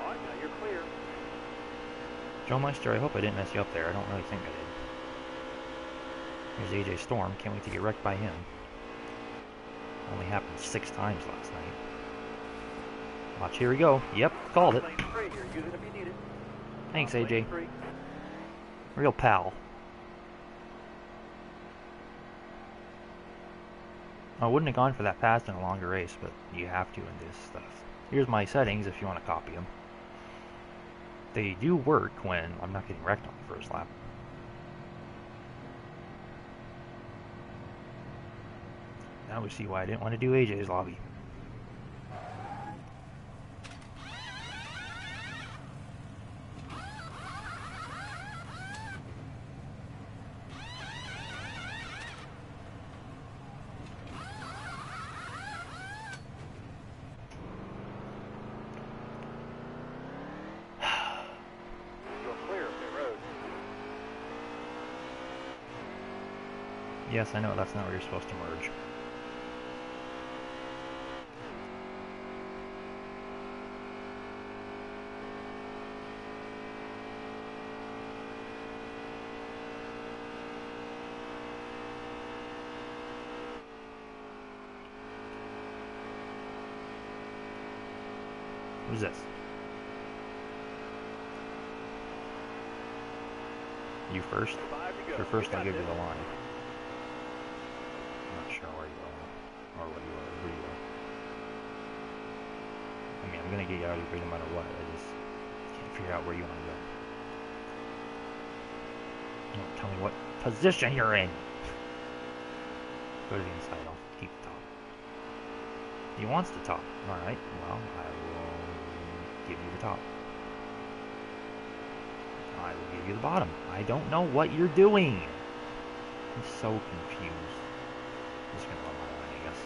B: All right, now you're clear.
A: Joe Meister, I hope I didn't mess you up there. I don't really think I did. Here's AJ Storm. Can't wait to get wrecked by him. Only happened 6 times last night. Watch, here we go. Yep, called it. Thanks, AJ. Real pal. I wouldn't have gone for that pass in a longer race, but you have to in this stuff. Here's my settings if you want to copy them. They do work when I'm not getting wrecked on the first lap. Now we see why I didn't want to do AJ's lobby. Yes, I know, that's not where you're supposed to merge. Who's this? You first? If you're first, I'll give you the line. I'm not sure where you are, or what you are, who you are. I mean, I'm gonna get you out of here no matter what. I just can't figure out where you want to go. Don't tell me what position you're in. Go to the inside. I'll keep the top. He wants the top. Alright, well, I will give you the top. I will give you the bottom. I don't know what you're doing. I'm so confused. I'm just gonna run my line, I guess.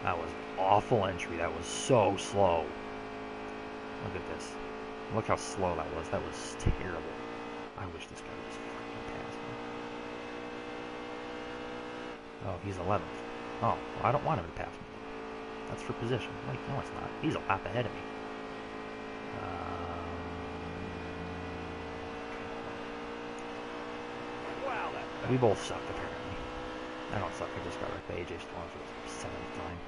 A: That was awful entry. That was so slow. Look at this. Look how slow that was. That was terrible. I wish this guy would just fucking pass me. Oh, he's 11th. Oh, well, I don't want him to pass me. That's for position. Like, no, it's not. He's a lap ahead of me. We both suck, apparently. I don't suck. I just got wrecked by AJ Storm for the 7th time.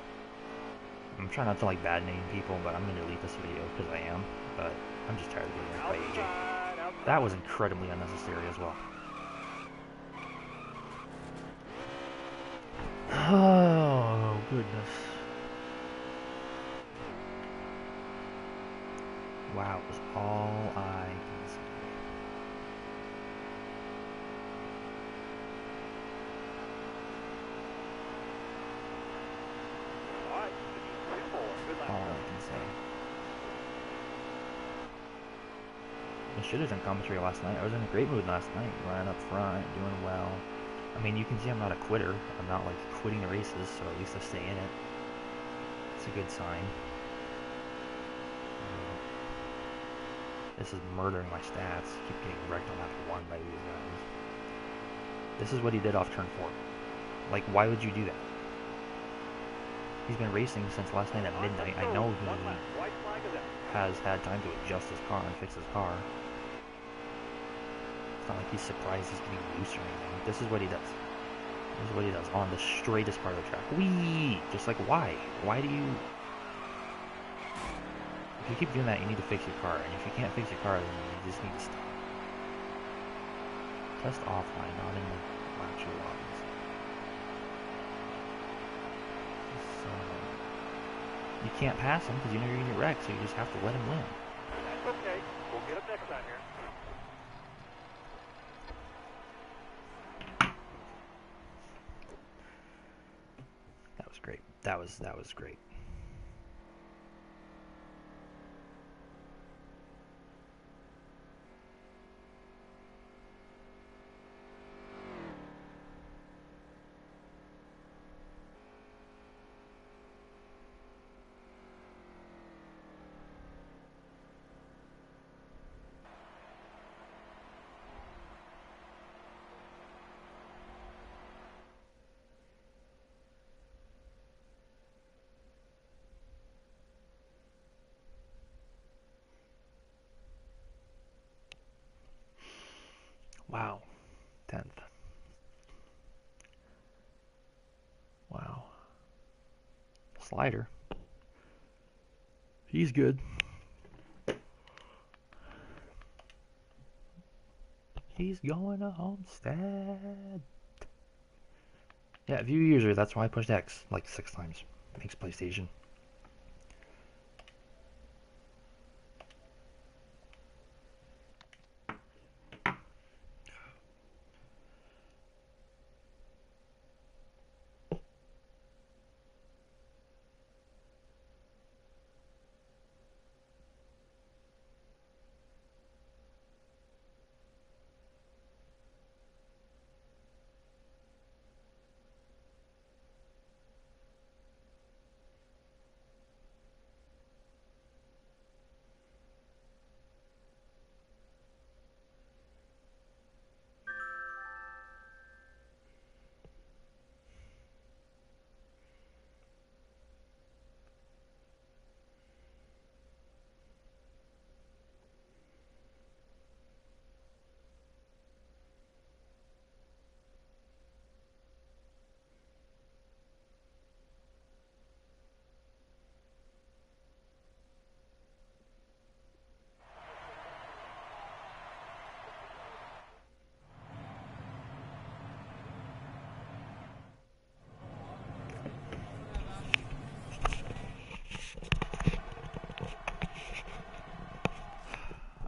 A: I'm trying not to like bad name people, but I'm going to delete this video because I am. But I'm just tired of getting wrecked by AJ. That was incredibly unnecessary as well. Oh, goodness. Wow, it was all I can say. All I can say. I should have done commentary last night. I was in a great mood last night. Running up front, doing well. I mean, you can see I'm not a quitter. I'm not like quitting the races, so at least I stay in it. It's a good sign. This is murdering my stats. Keep getting wrecked on lap 1 by these guys. This is what he did off turn 4. Like, why would you do that? He's been racing since last night at midnight. I know he has had time to adjust his car and fix his car. It's not like he's surprised he's getting loose or anything. This is what he does. This is what he does on the straightest part of the track. Whee! Just like, why? Why do you... If you keep doing that, you need to fix your car. And if you can't fix your car, then you just need to stop. Test offline, not in the actual lobbies. So, you can't pass him because you know you're going to get wrecked, so you just have to let him win.
B: That's okay. We'll get him next time here.
A: That was great. That was great. Wow. 10th. Wow. Slider. He's good. He's going to Homestead. Yeah, view user, that's why I pushed X like 6 times. Thanks, PlayStation.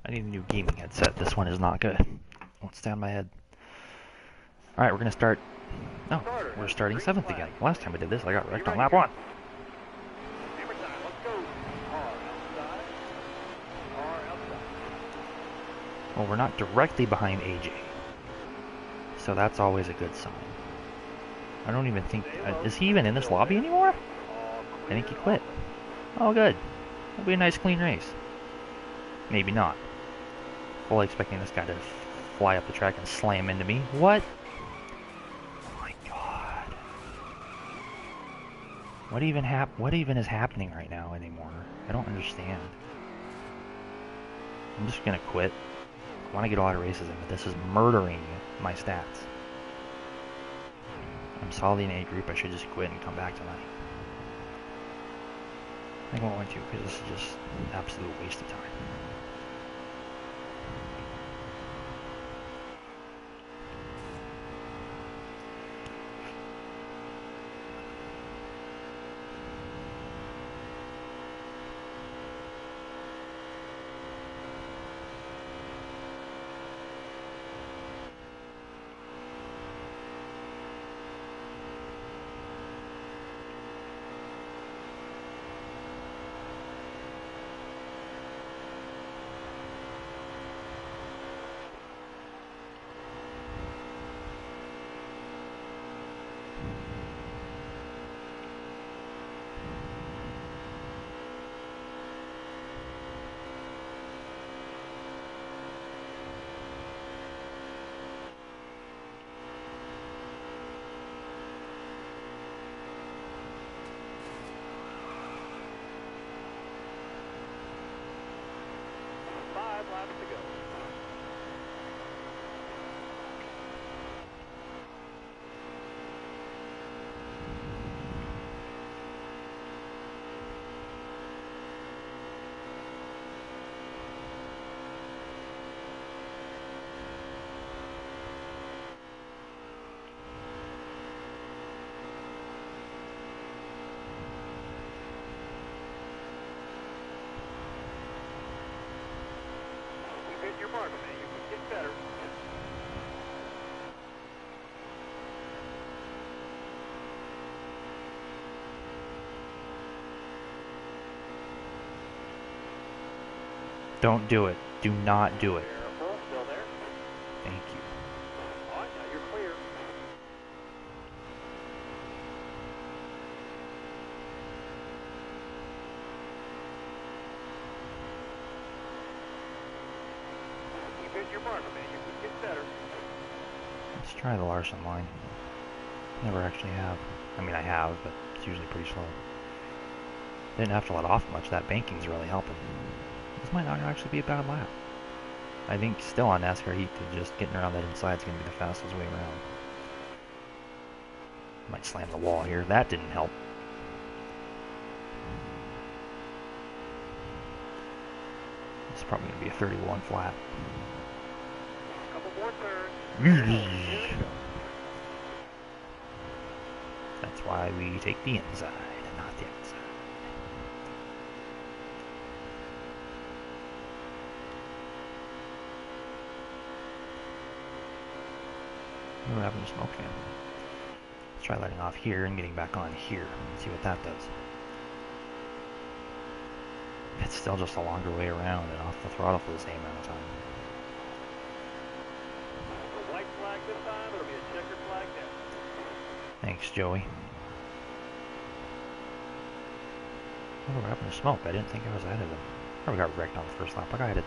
A: I need a new gaming headset. This one is not good. Won't stay on my head. Alright, we're gonna start. No, we're starting 7th again. Last time we did this, I got wrecked on lap 1.
B: Hammer time, let's go. Car outside. Car outside.
A: Well, we're not directly behind AJ. So that's always a good sign. I don't even think... is he even in this lobby anymore? I think he quit. Oh, good. That'll be a nice clean race. Maybe not. Fully expecting this guy to fly up the track and slam into me. What? Oh my god. What even is happening right now anymore? I don't understand. I'm just gonna quit. I want to get a lot of races in, but this is murdering my stats. I'm solid in A group. I should just quit and come back tonight. I won't want to because this is just an absolute waste of time.
B: Your mark, man. You can get better.
A: Don't do it. Do not do it.
B: Careful, still there.
A: Thank you.
B: All right, now you're clear. Keep hitting your marker, man. You can get better.
A: Let's try the Larson line. Never actually have. I mean, I have, but it's usually pretty slow. Didn't have to let off much. That banking's really helping. This might not actually be a bad lap. I think still on NASCAR Heat, just getting around that inside is going to be the fastest way around. Might slam the wall here. That didn't help. It's probably going to be a 31 flat.
B: Couple more turns.
A: That's why we take the inside and not the outside. We're having a smoke fan. Let's try letting off here and getting back on here. See what that does. It's still just a longer way around and off the throttle for the same amount of time.
B: A white flag this time, it'll be a checkered flag next.
A: Thanks, Joey. Oh, we're having a smoke. I didn't think I was ahead of them. Probably got wrecked on the first lap. I got it.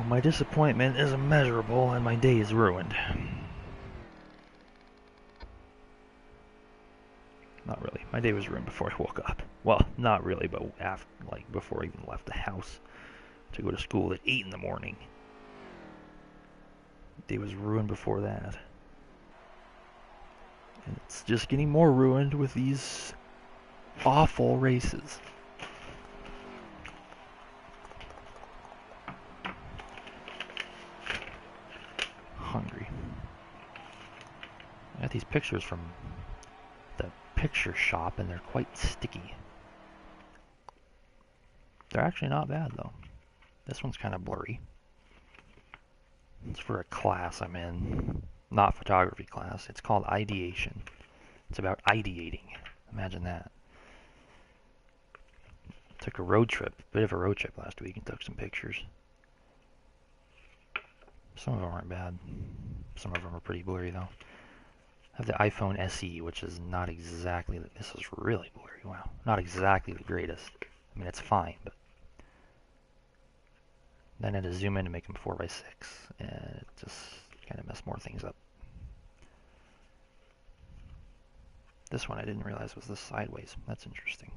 A: My disappointment is immeasurable and my day is ruined. Not really. My day was ruined before I woke up. Well, not really, but after, like, before I even left the house. to go to school at 8 in the morning. Day was ruined before that. And it's just getting more ruined with these awful races. Hungry. I got these pictures from the picture shop and they're quite sticky. They're actually not bad though. This one's kind of blurry. It's for a class I'm in, not photography class. It's called ideation. It's about ideating. Imagine that. Took a road trip, bit of a road trip last week and took some pictures. Some of them aren't bad. Some of them are pretty blurry though. I have the iPhone SE, which is not exactly, this is really blurry, wow. Not exactly the greatest. I mean, it's fine, but then I had to zoom in to make them 4x6, and it just kind of messed more things up. This one I didn't realize was this sideways. That's interesting.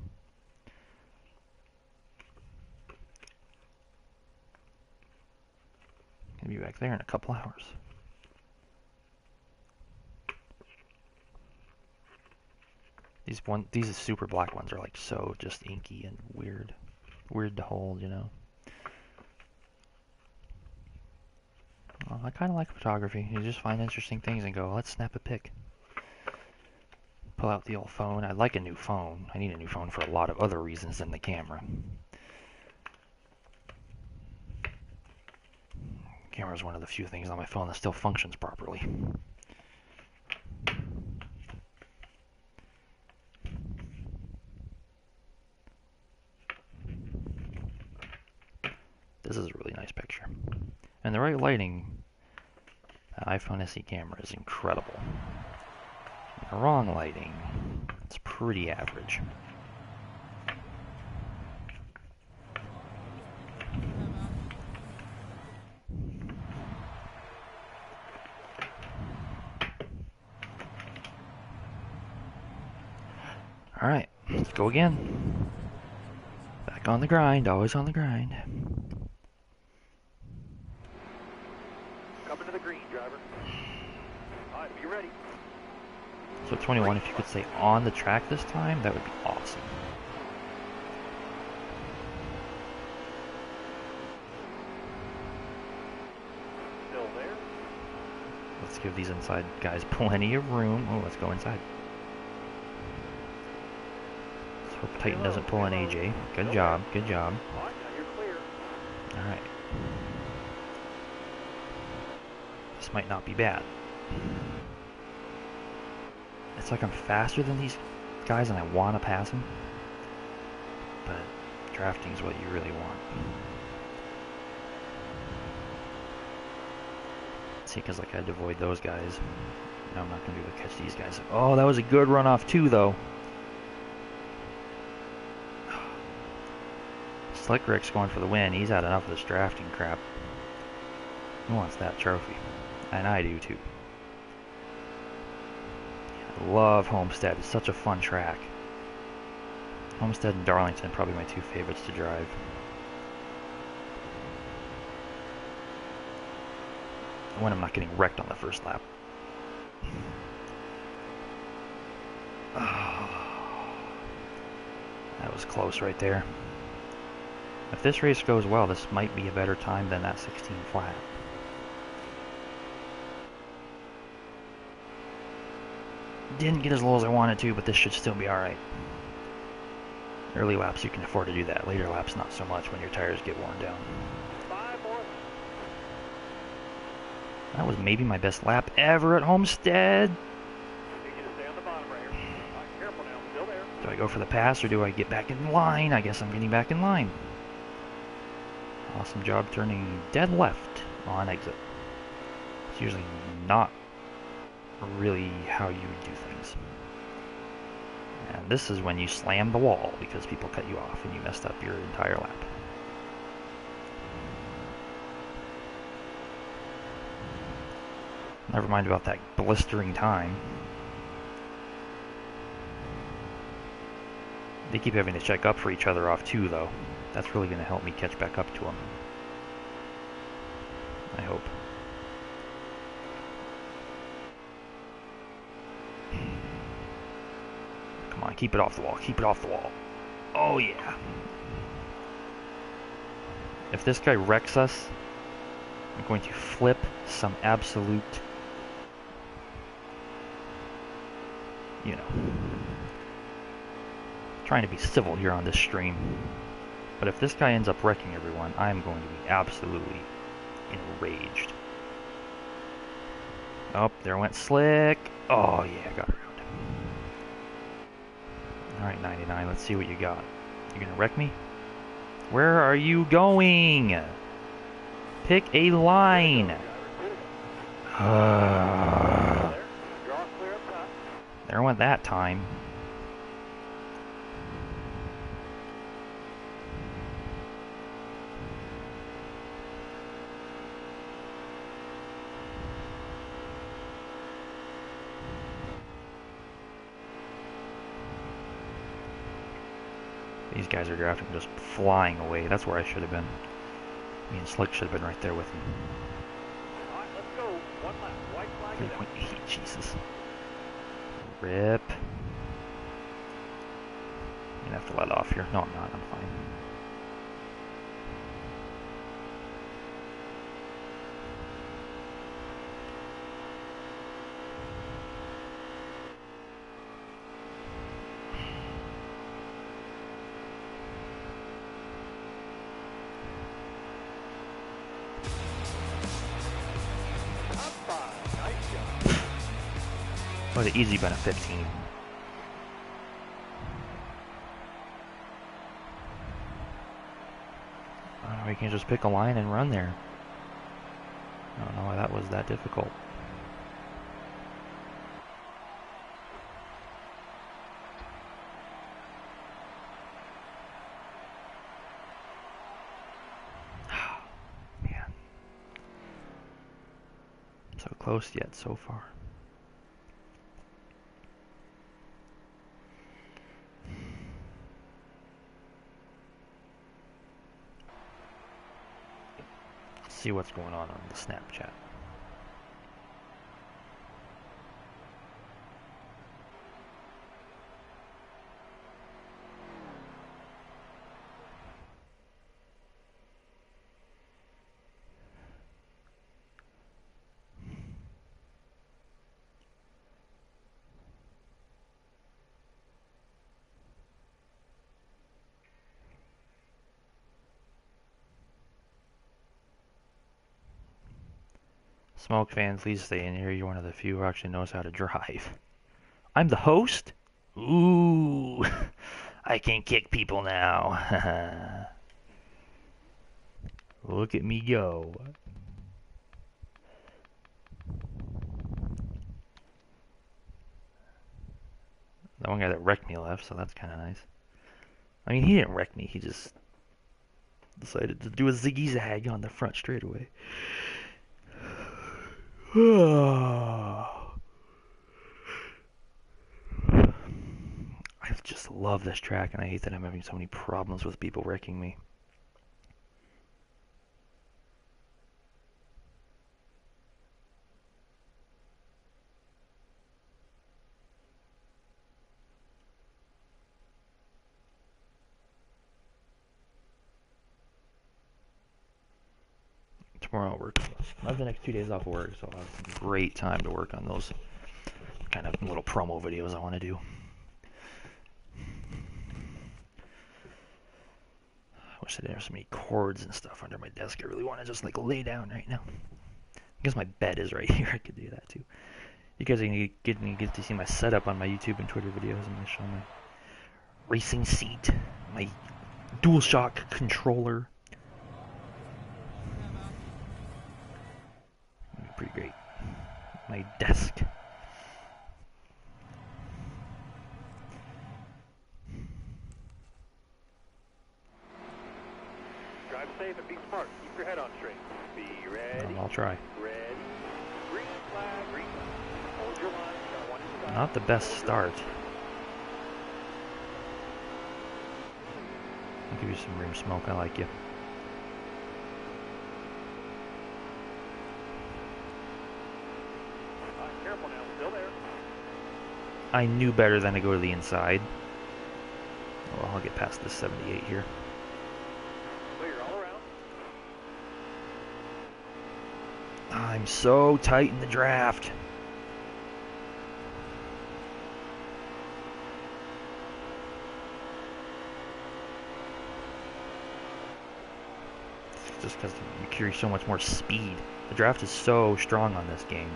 A: Gonna be back there in a couple hours. These super black ones are like so just inky and weird to hold, you know. Well, I kind of like photography. You just find interesting things and go, let's snap a pic. Pull out the old phone. I'd like a new phone. I need a new phone for a lot of other reasons than the camera. Camera is one of the few things on my phone that still functions properly. This is a really nice picture. And the right lighting, the iPhone SE camera is incredible. The wrong lighting, it's pretty average. Alright, let's go again. Back on the grind, always on the grind.
B: Coming to the green, driver. All right, be ready.
A: So 21, if you could stay on the track this time, that would be awesome.
B: Still there.
A: Let's give these inside guys plenty of room. Oh, let's go inside. Let's hope Titan doesn't pull an AJ. Good job, good job.
B: All right, now you're clear.
A: Alright. This might not be bad. It's like I'm faster than these guys and I want to pass them. But drafting is what you really want. See, because like I had to avoid those guys. Now I'm not going to be able to catch these guys. Oh, that was a good runoff too, though. Slick Rick's going for the win. He's had enough of this drafting crap. He wants that trophy. And I do too. I love Homestead. It's such a fun track. Homestead and Darlington are probably my two favorites to drive. When I'm not getting wrecked on the first lap. Oh, that was close right there. If this race goes well, this might be a better time than that 16 flat. Didn't get as low as I wanted to, but this should still be alright. Early laps you can afford to do that. Later laps not so much when your tires get worn down.
B: 5 more.
A: That was maybe my best lap ever at Homestead.
B: Need you to stay on the bottom right here. All right, careful now. Still there.
A: Do I go for the pass or do I get back in line? I guess I'm getting back in line. Awesome job turning dead left on exit. It's usually not really how you would do things. And this is when you slam the wall because people cut you off and you messed up your entire lap. Never mind about that blistering time. They keep having to check up for each other off too, though. That's really going to help me catch back up to them. I hope. Come on, keep it off the wall. Keep it off the wall. Oh, yeah. If this guy wrecks us, I'm going to flip some absolute, you know, trying to be civil here on this stream. But if this guy ends up wrecking everyone, I'm going to be absolutely enraged. Oh, there went Slick. Oh, yeah, got around. Alright, 99, let's see what you got. You gonna wreck me? Where are you going? Pick a line. There went that time. These guys are drafting just flying away. That's where I should have been. Me and Slick should have been right there with him.
B: All right, let's go. One lap. White flag is out.
A: 3.8, Jesus. Rip. I'm gonna have to let off here. No, I'm not. I'm fine. Oh, the easy been a 15. I don't know, we can just pick a line and run there. I don't know why that was that difficult. Man. So close yet so far. See what's going on the Snapchat. Smoke fan, please stay in here. You're one of the few who actually knows how to drive. I'm the host? Ooh, I can kick people now. Look at me go. That one guy that wrecked me left, so that's kind of nice. I mean, he didn't wreck me. He just decided to do a ziggy-zag on the front straightaway. I just love this track, and I hate that I'm having so many problems with people wrecking me. Tomorrow I'll work. I have the next 2 days off of work, so I'll have great time to work on those kind of little promo videos I want to do. I wish I didn't have so many cords and stuff under my desk. I really want to just like lay down right now. I guess my bed is right here. I could do that too. You guys are gonna get to see my setup on my YouTube and Twitter videos. I'm gonna show my racing seat, my DualShock controller. Pretty great. My desk.
B: Drive safe and be smart. Keep your head on straight. Be ready.
A: I'll try.
B: Ready. Green flag. Green flag. Hold your line. Got one inside.
A: Not the best start. I'll give you some room, Smoke. I like you. I knew better than to go to the inside. Well, I'll get past this 78 here.
B: Clear all around.
A: I'm so tight in the draft. Just because you carry so much more speed. The draft is so strong on this game.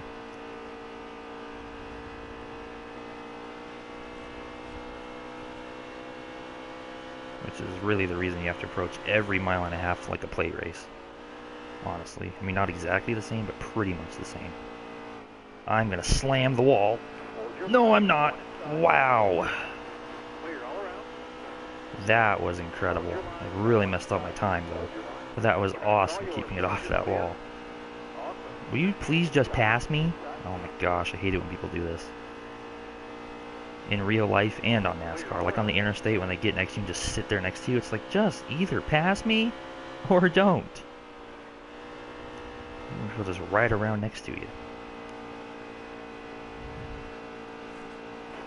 A: Which is really the reason you have to approach every mile and a half like a play race. Honestly. I mean, not exactly the same, but pretty much the same. I'm going to slam the wall. No, I'm not. Wow.
B: Clear all around.
A: That was incredible. I really messed up my time, though. But that was awesome, keeping it off that wall.
B: Awesome.
A: Will you please just pass me? Oh my gosh, I hate it when people do this. In real life and on NASCAR. Like on the interstate, when they get next to you and just sit there next to you, it's like, just either pass me or don't. We'll just ride around next to you.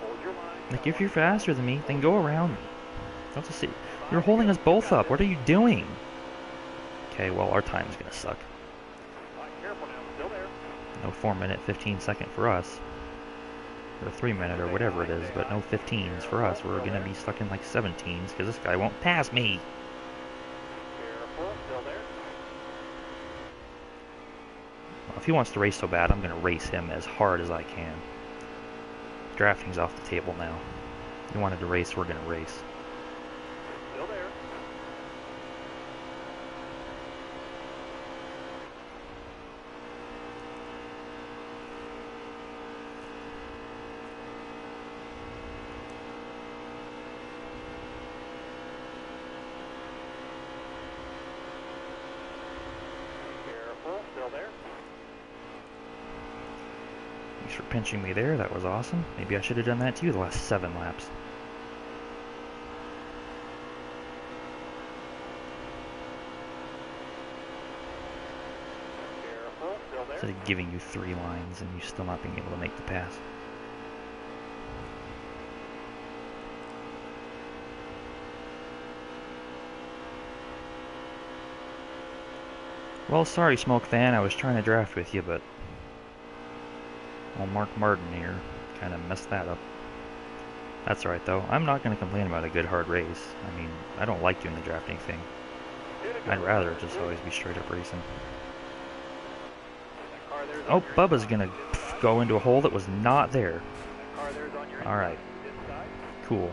B: Hold your line.
A: Like, if you're faster than me, then go around me. Don't just sit. You're holding us both up. What are you doing? Okay, well, our time's gonna suck.
B: Careful now. Still there.
A: No 4-minute, 15-second for us. Or 3-minute, or whatever it is, but no 15s for us. We're gonna be stuck in like 17s, because this guy won't pass me.
B: Careful. Still there.
A: Well, if he wants to race so bad, I'm gonna race him as hard as I can. Drafting's off the table now. If you wanted to race, we're gonna race.
B: Still there. Careful. Still there.
A: Thanks for pinching me there. That was awesome. Maybe I should have done that too the last 7 laps.
B: Careful. Still there.
A: Instead of giving you 3 lines and you still not being able to make the pass. Well, sorry, Smoke Fan. I was trying to draft with you, but well, Mark Martin here kind of messed that up. That's alright, though. I'm not going to complain about a good hard race. I mean, I don't like doing the drafting thing. I'd rather just always be straight up racing.
B: That car there's
A: Oh,
B: on your
A: Bubba's going to go into a hole that was not there.
B: That car there's on your
A: Alright,
B: inside.
A: cool.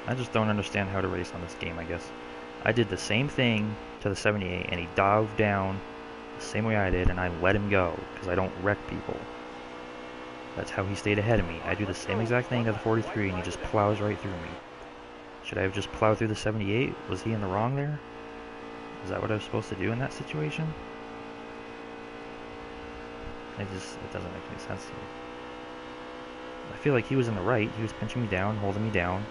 A: I just don't understand how to race on this game, I guess. I did the same thing to the 78, and he dove down the same way I did, and I let him go, because I don't wreck people. That's how he stayed ahead of me. I do the same exact thing to the 43, and he just plows right through me. Should I have just plowed through the 78? Was he in the wrong there? Is that what I was supposed to do in that situation? It doesn't make any sense to me. I feel like he was in the right. He was pinching me down, holding me down,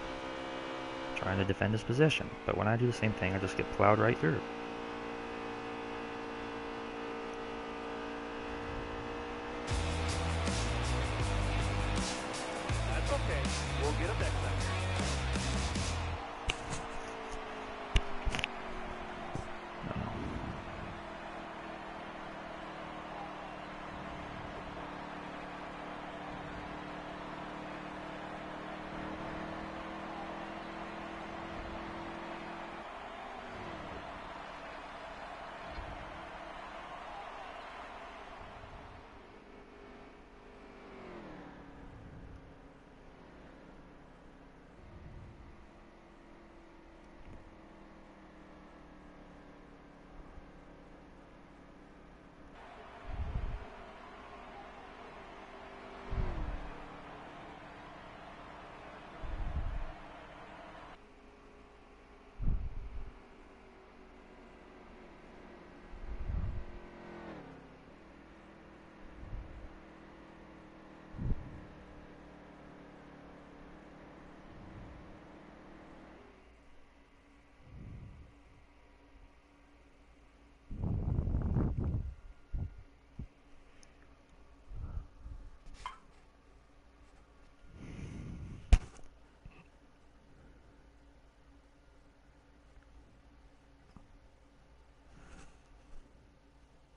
A: trying to defend his position. But when I do the same thing, I just get plowed right through.
B: That's okay. We'll get him next time.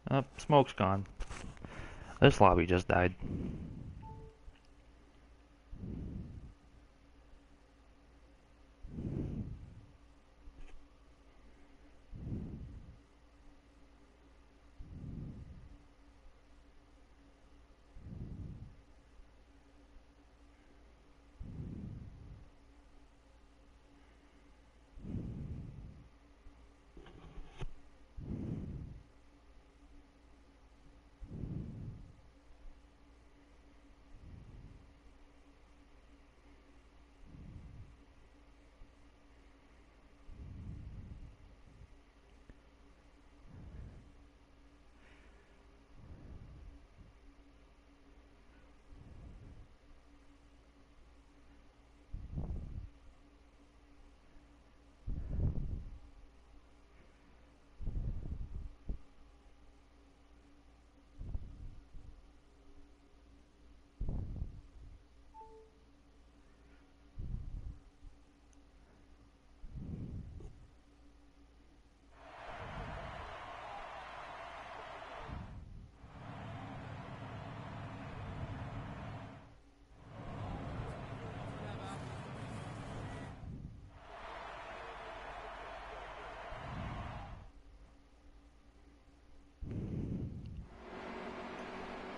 A: Oh, smoke's gone. This lobby just died.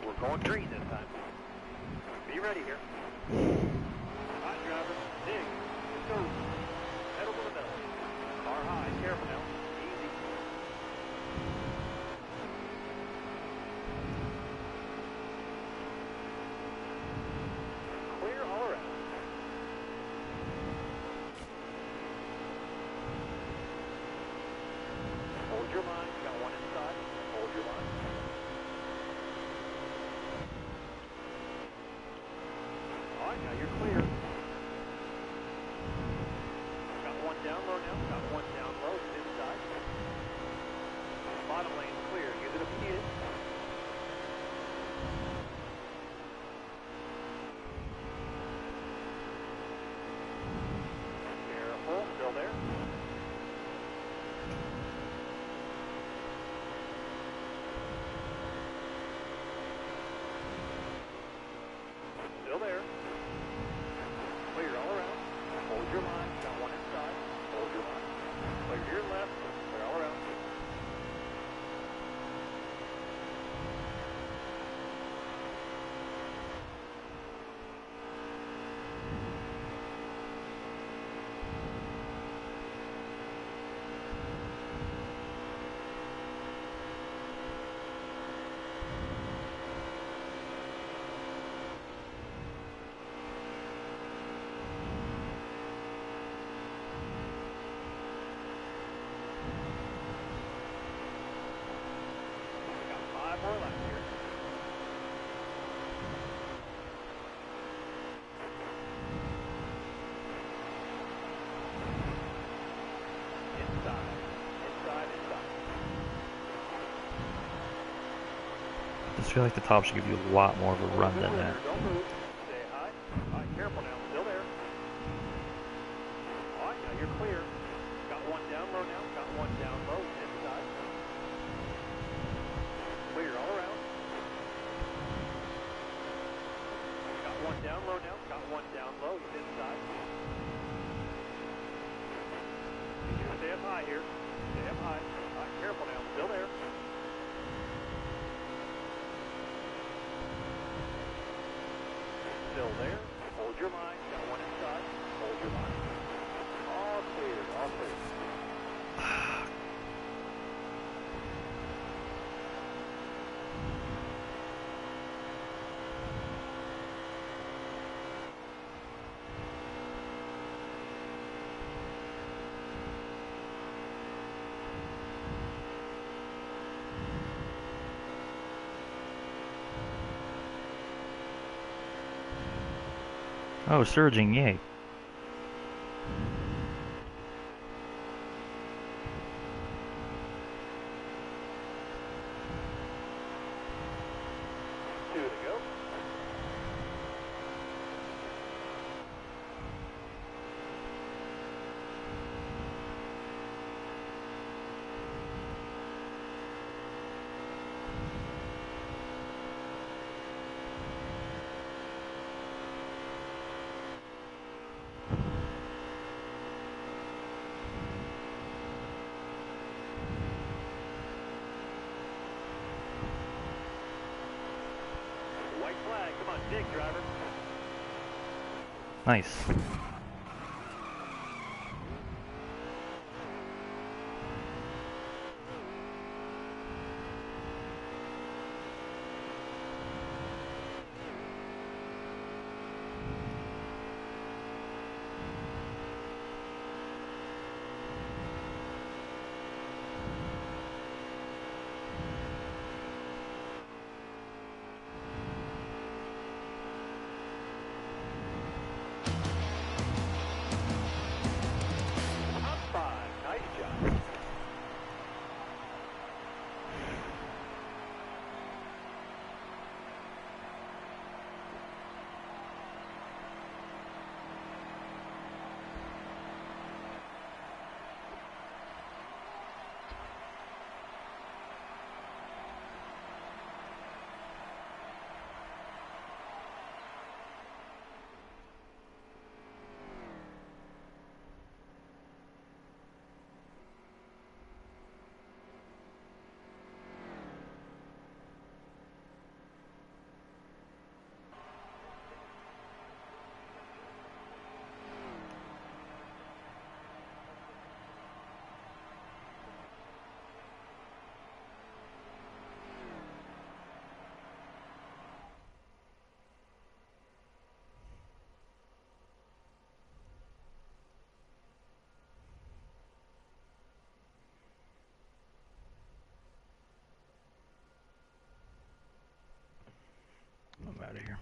B: We're going green this time. Be ready here. Hot driver, dig, go. Pedal to the metal. Car high, careful now. Easy. Clear all around. Hold your line. You got one inside. Hold your line. All right, now you're clear. Got one down low now. Got one down low. It's inside. Bottom lane's clear. Use it if you need it. Careful. Still there. Still there. Clear all around. Hold your line. Got one inside. Hold your line. Clear your left. Clear all around. Got 5 more left here. Inside. Inside, inside.
A: I just feel like the top should give you a lot more of a run than that.
B: Don't move. Stay high. All right, careful now. Still there. All right, now you're clear. Got one down low now. Got one down low. Inside. Clear all around. Got one down low now. Got one down low. He's inside. You stay up high here. Stay up high. All right, careful now. Still there. Still there. Hold your line. Got one inside. Hold your line. All clear. All clear.
A: Oh, surging, yay.
B: Two to go. Come on, dig, driver.
A: Nice.
B: Top 5. Nice job.
A: I'm out of here.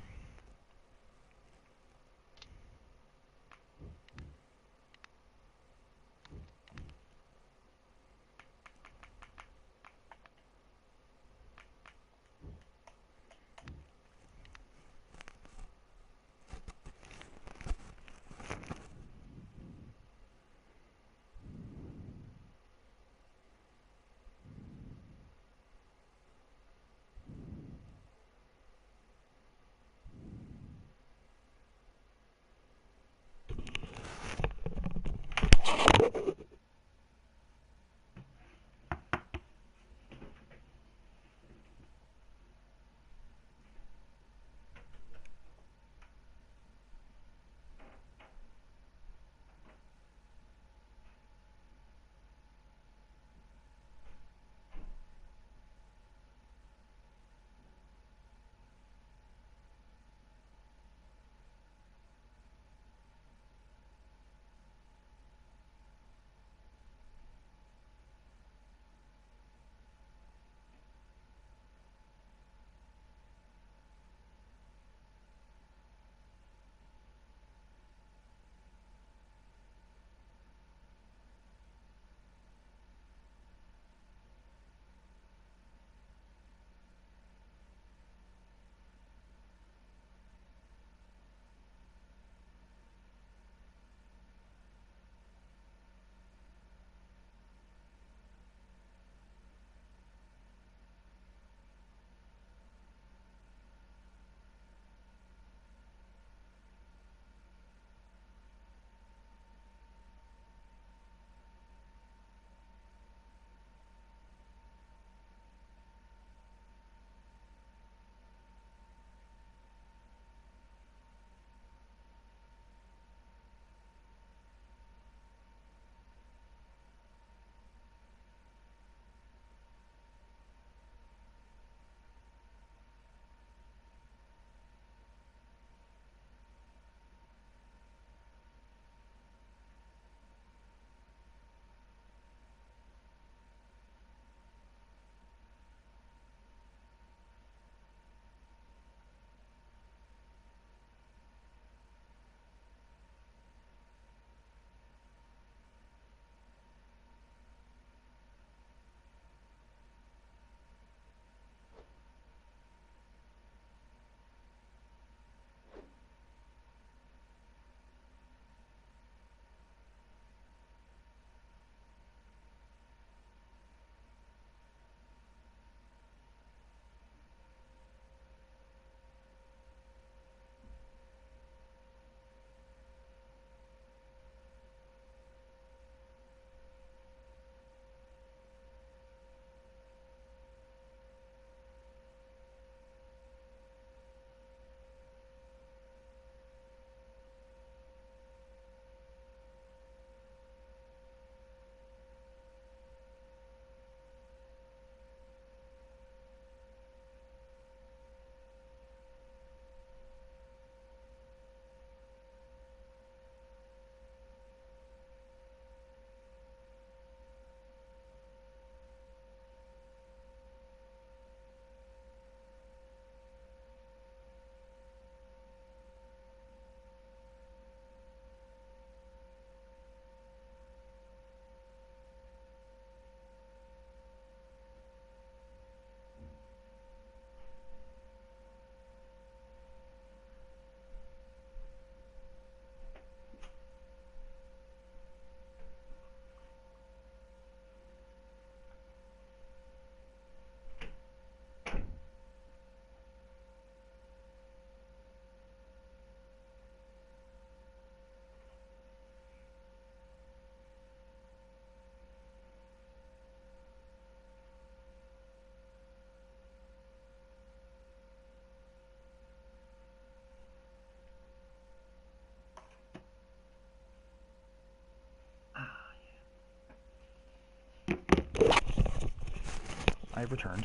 A: I've returned.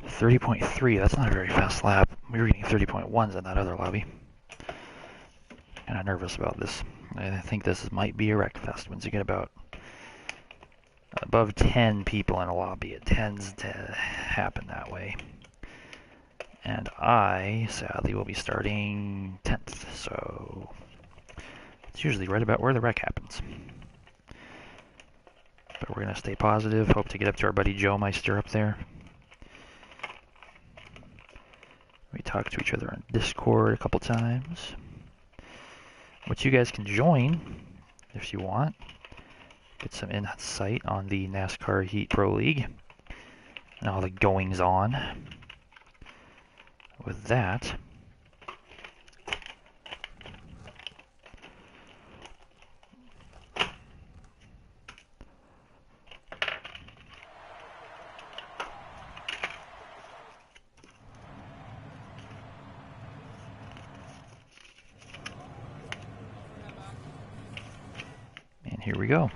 A: 30.3, that's not a very fast lap. We were getting 30.1s in that other lobby. Kind of nervous about this. I think this might be a wreck fest. Once you get about above 10 people in a lobby, it tends to happen that way. And I, sadly, will be starting 10th, so it's usually right about where the wreck happens. But we're going to stay positive, hope to get up to our buddy Joe Meister up there. We talked to each other on Discord a couple times, which you guys can join if you want. Get some insight on the NASCAR Heat Pro League and all the goings on with that. And here we go.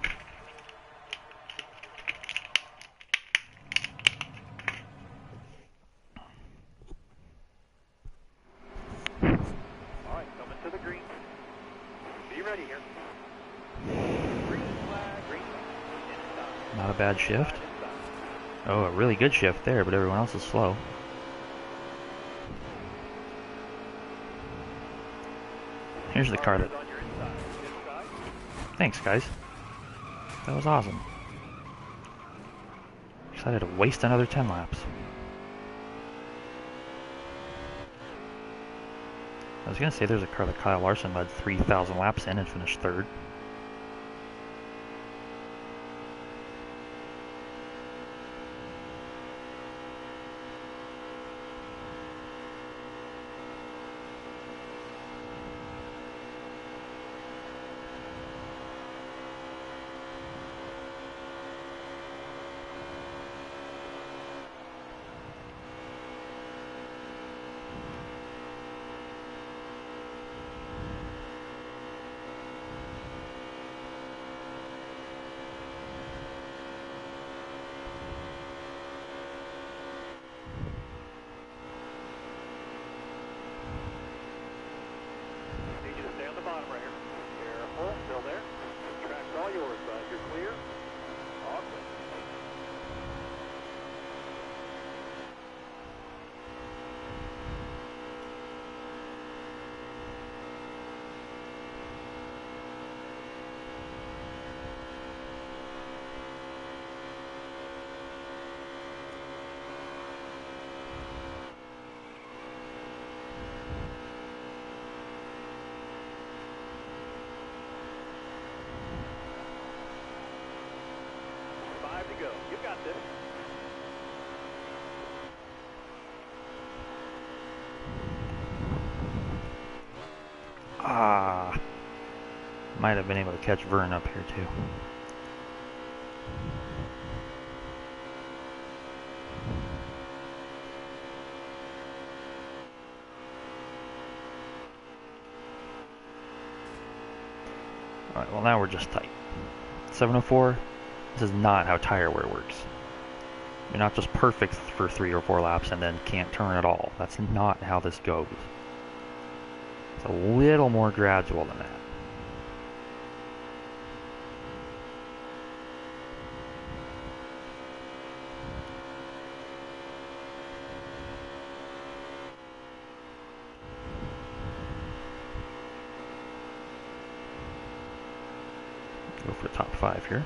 A: Not a bad shift. Oh, a really good shift there, but everyone else is slow. Here's the car that... Thanks, guys. That was awesome. Decided to waste another 10 laps. I was going to say there's a car that Kyle Larson led 3,000 laps in and finished third. Might have been able to catch Vern up here too. Alright, well now we're just tight. 704, this is not how tire wear works. You're not just perfect for 3 or 4 laps and then can't turn at all. That's not how this goes. It's a little more gradual than that. Go for top 5 here.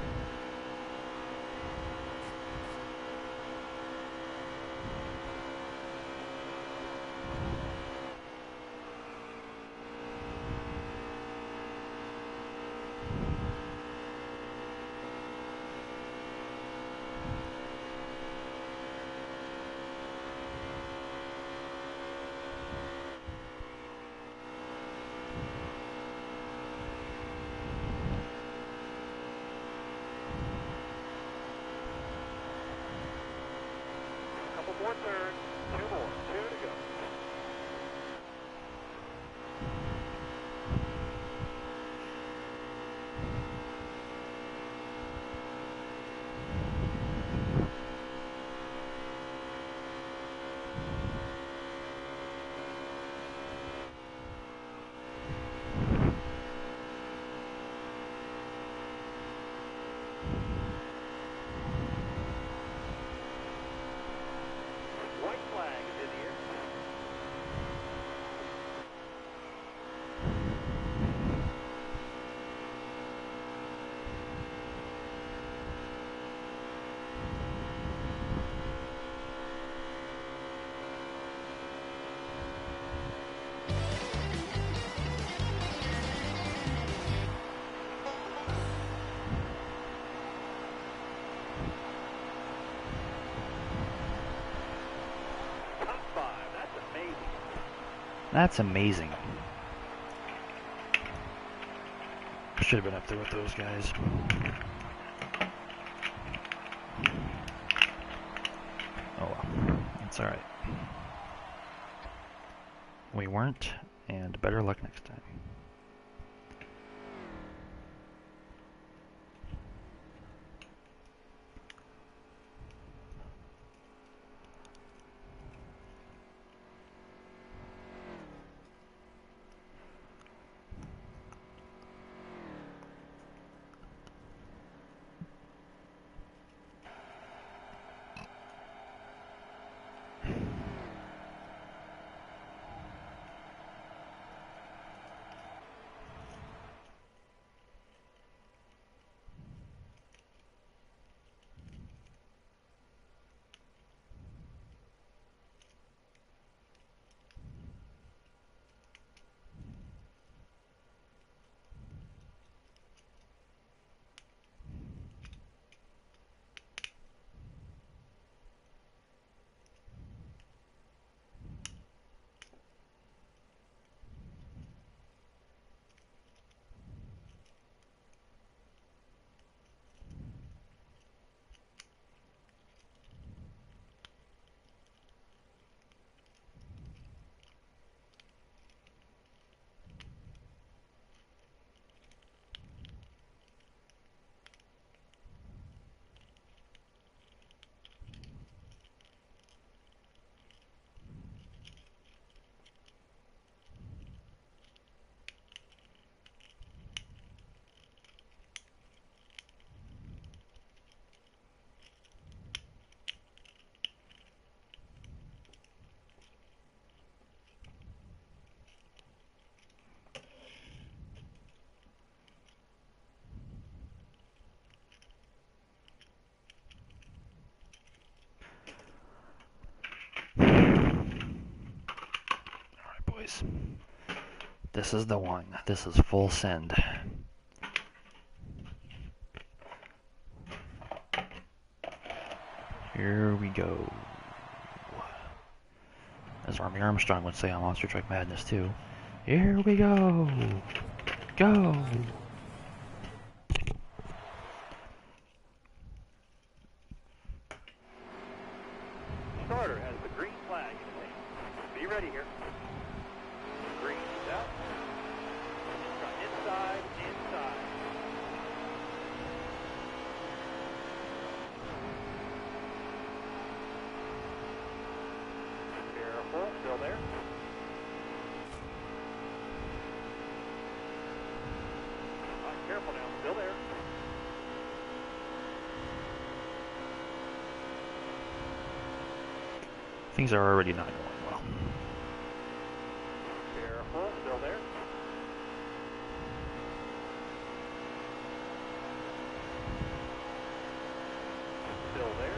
A: That's amazing. I should have been up there with those guys. Oh well, it's alright. We weren't, and better luck next time. Boys, this is the one. This is full send. Here we go. As Army Armstrong would say on Monster Truck Madness too. Here we go. Go.
B: Starter has the green flag in his hand. Be ready here. Green is out. Inside, inside. Careful, still there. All right, careful now, still there.
A: Things are already not going well.
B: Careful, still there. Still there.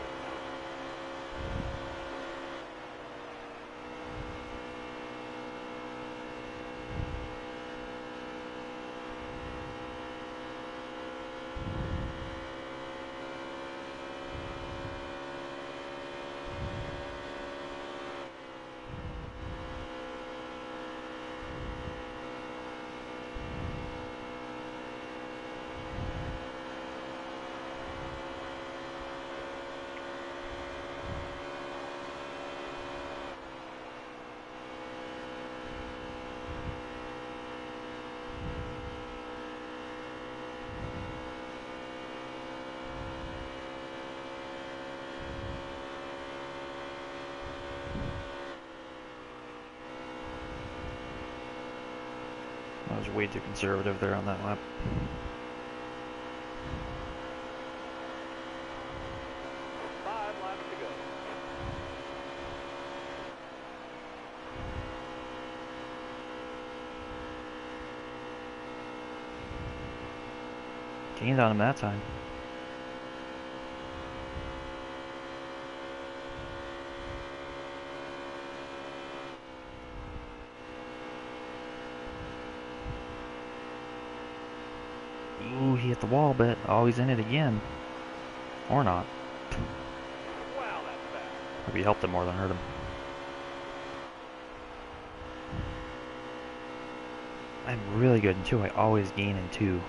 A: I was way too conservative there on that lap.
B: 5 laps to go.
A: Gained on him that time. Ooh, he hit the wall, but oh, he's in it again. Or not.
B: Wow, that's fast.
A: Maybe helped him more than hurt him. I'm really good in 2. I always gain in 2.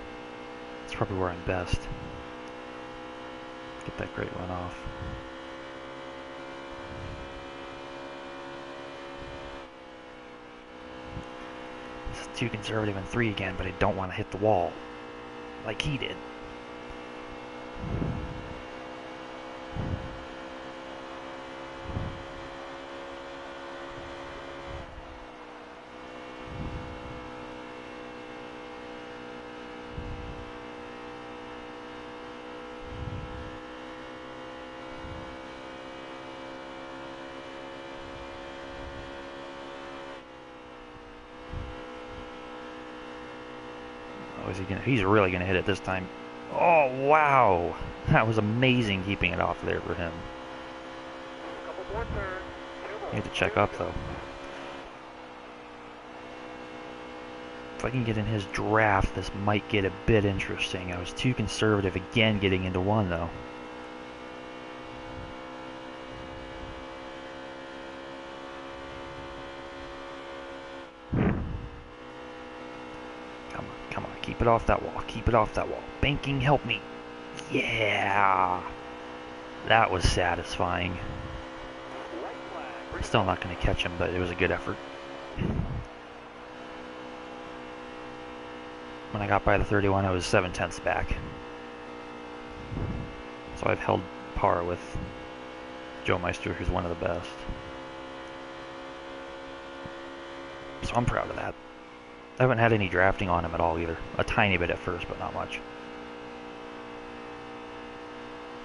A: That's probably where I'm best. Get that great run off. This is too conservative in 3 again, but I don't want to hit the wall like he did. Oh, is he gonna? He's really gonna hit it this time. Oh wow, that was amazing keeping it off there for him. You have to check up though. If I can get in his draft, this might get a bit interesting. I was too conservative again getting into 1 though. Come on, keep it off that wall. Keep it off that wall. Banking, help me. Yeah. That was satisfying. Still not going to catch him, but it was a good effort. When I got by the 31, I was 7/10 back. So I've held par with Joe Meister, who's one of the best. So I'm proud of that. I haven't had any drafting on him at all either. A tiny bit at first, but not much.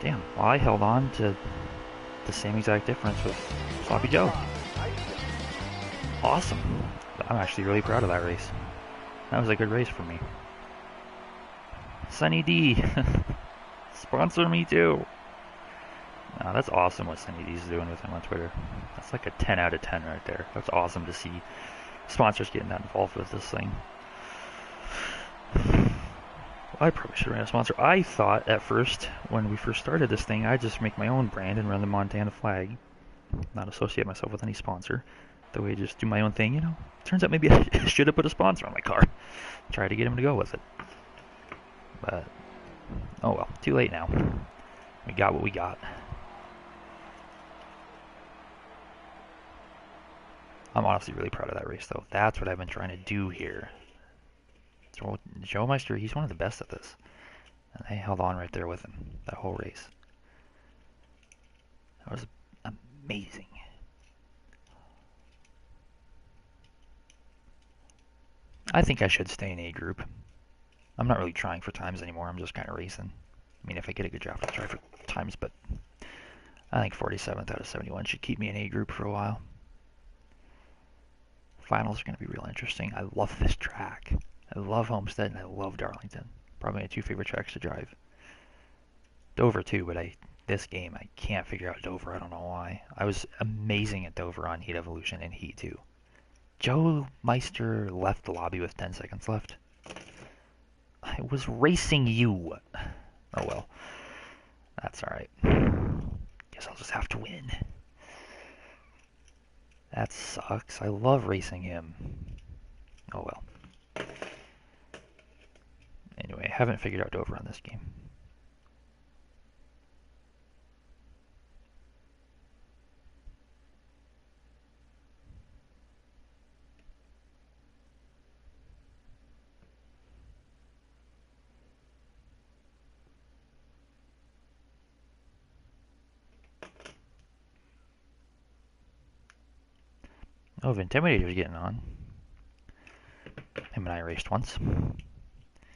A: Damn, well, I held on to the same exact difference with Sloppy Joe. Awesome. I'm actually really proud of that race. That was a good race for me. Sunny D. Sponsor me too. No, that's awesome what Sunny D's doing with him on Twitter. That's like a 10 out of 10 right there. That's awesome to see sponsors getting that involved with this thing. I probably should run a sponsor. I thought at first, when we first started this thing, I'd just make my own brand and run the Montana flag. Not associate myself with any sponsor. That way, just do my own thing, you know. Turns out maybe I should have put a sponsor on my car. Try to get him to go with it. But, oh well, too late now. We got what we got. I'm honestly really proud of that race, though. That's what I've been trying to do here. So, Joe Meister, he's one of the best at this. And I held on right there with him that whole race. That was amazing. I think I should stay in A group. I'm not really trying for times anymore. I'm just kind of racing. I mean, if I get a good draft, I'll try for times, but I think 47th out of 71 should keep me in A group for a while. Finals are going to be real interesting. I love this track. I love Homestead and I love Darlington. Probably my 2 favorite tracks to drive. Dover too, but this game I can't figure out Dover. I don't know why. I was amazing at Dover on Heat Evolution and Heat 2. Joe Meister left the lobby with 10 seconds left. I was racing you. Oh well. That's alright. Guess I'll just have to win. That sucks. I love racing him. Oh well. Anyway, I haven't figured out Dover on this game. Oh, Intimidator's getting on. Him and I raced once.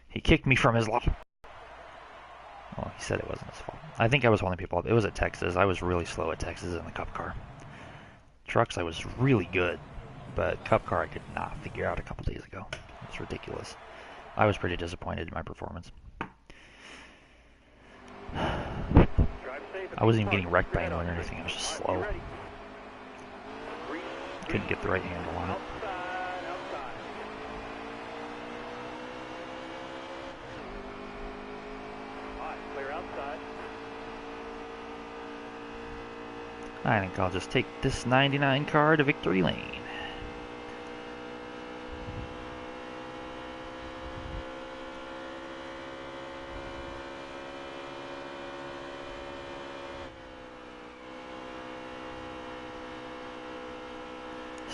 A: He kicked me from his lobby. Well, he said it wasn't his fault. I think I was holding people up. It was at Texas. I was really slow at Texas in the Cup car. Trucks, I was really good. But Cup car, I could not figure out a couple days ago. It's ridiculous. I was pretty disappointed in my performance. I wasn't even getting wrecked by anyone or anything. I was just slow. Couldn't get the right handle on it. I think I'll just take this 99 car to victory lane.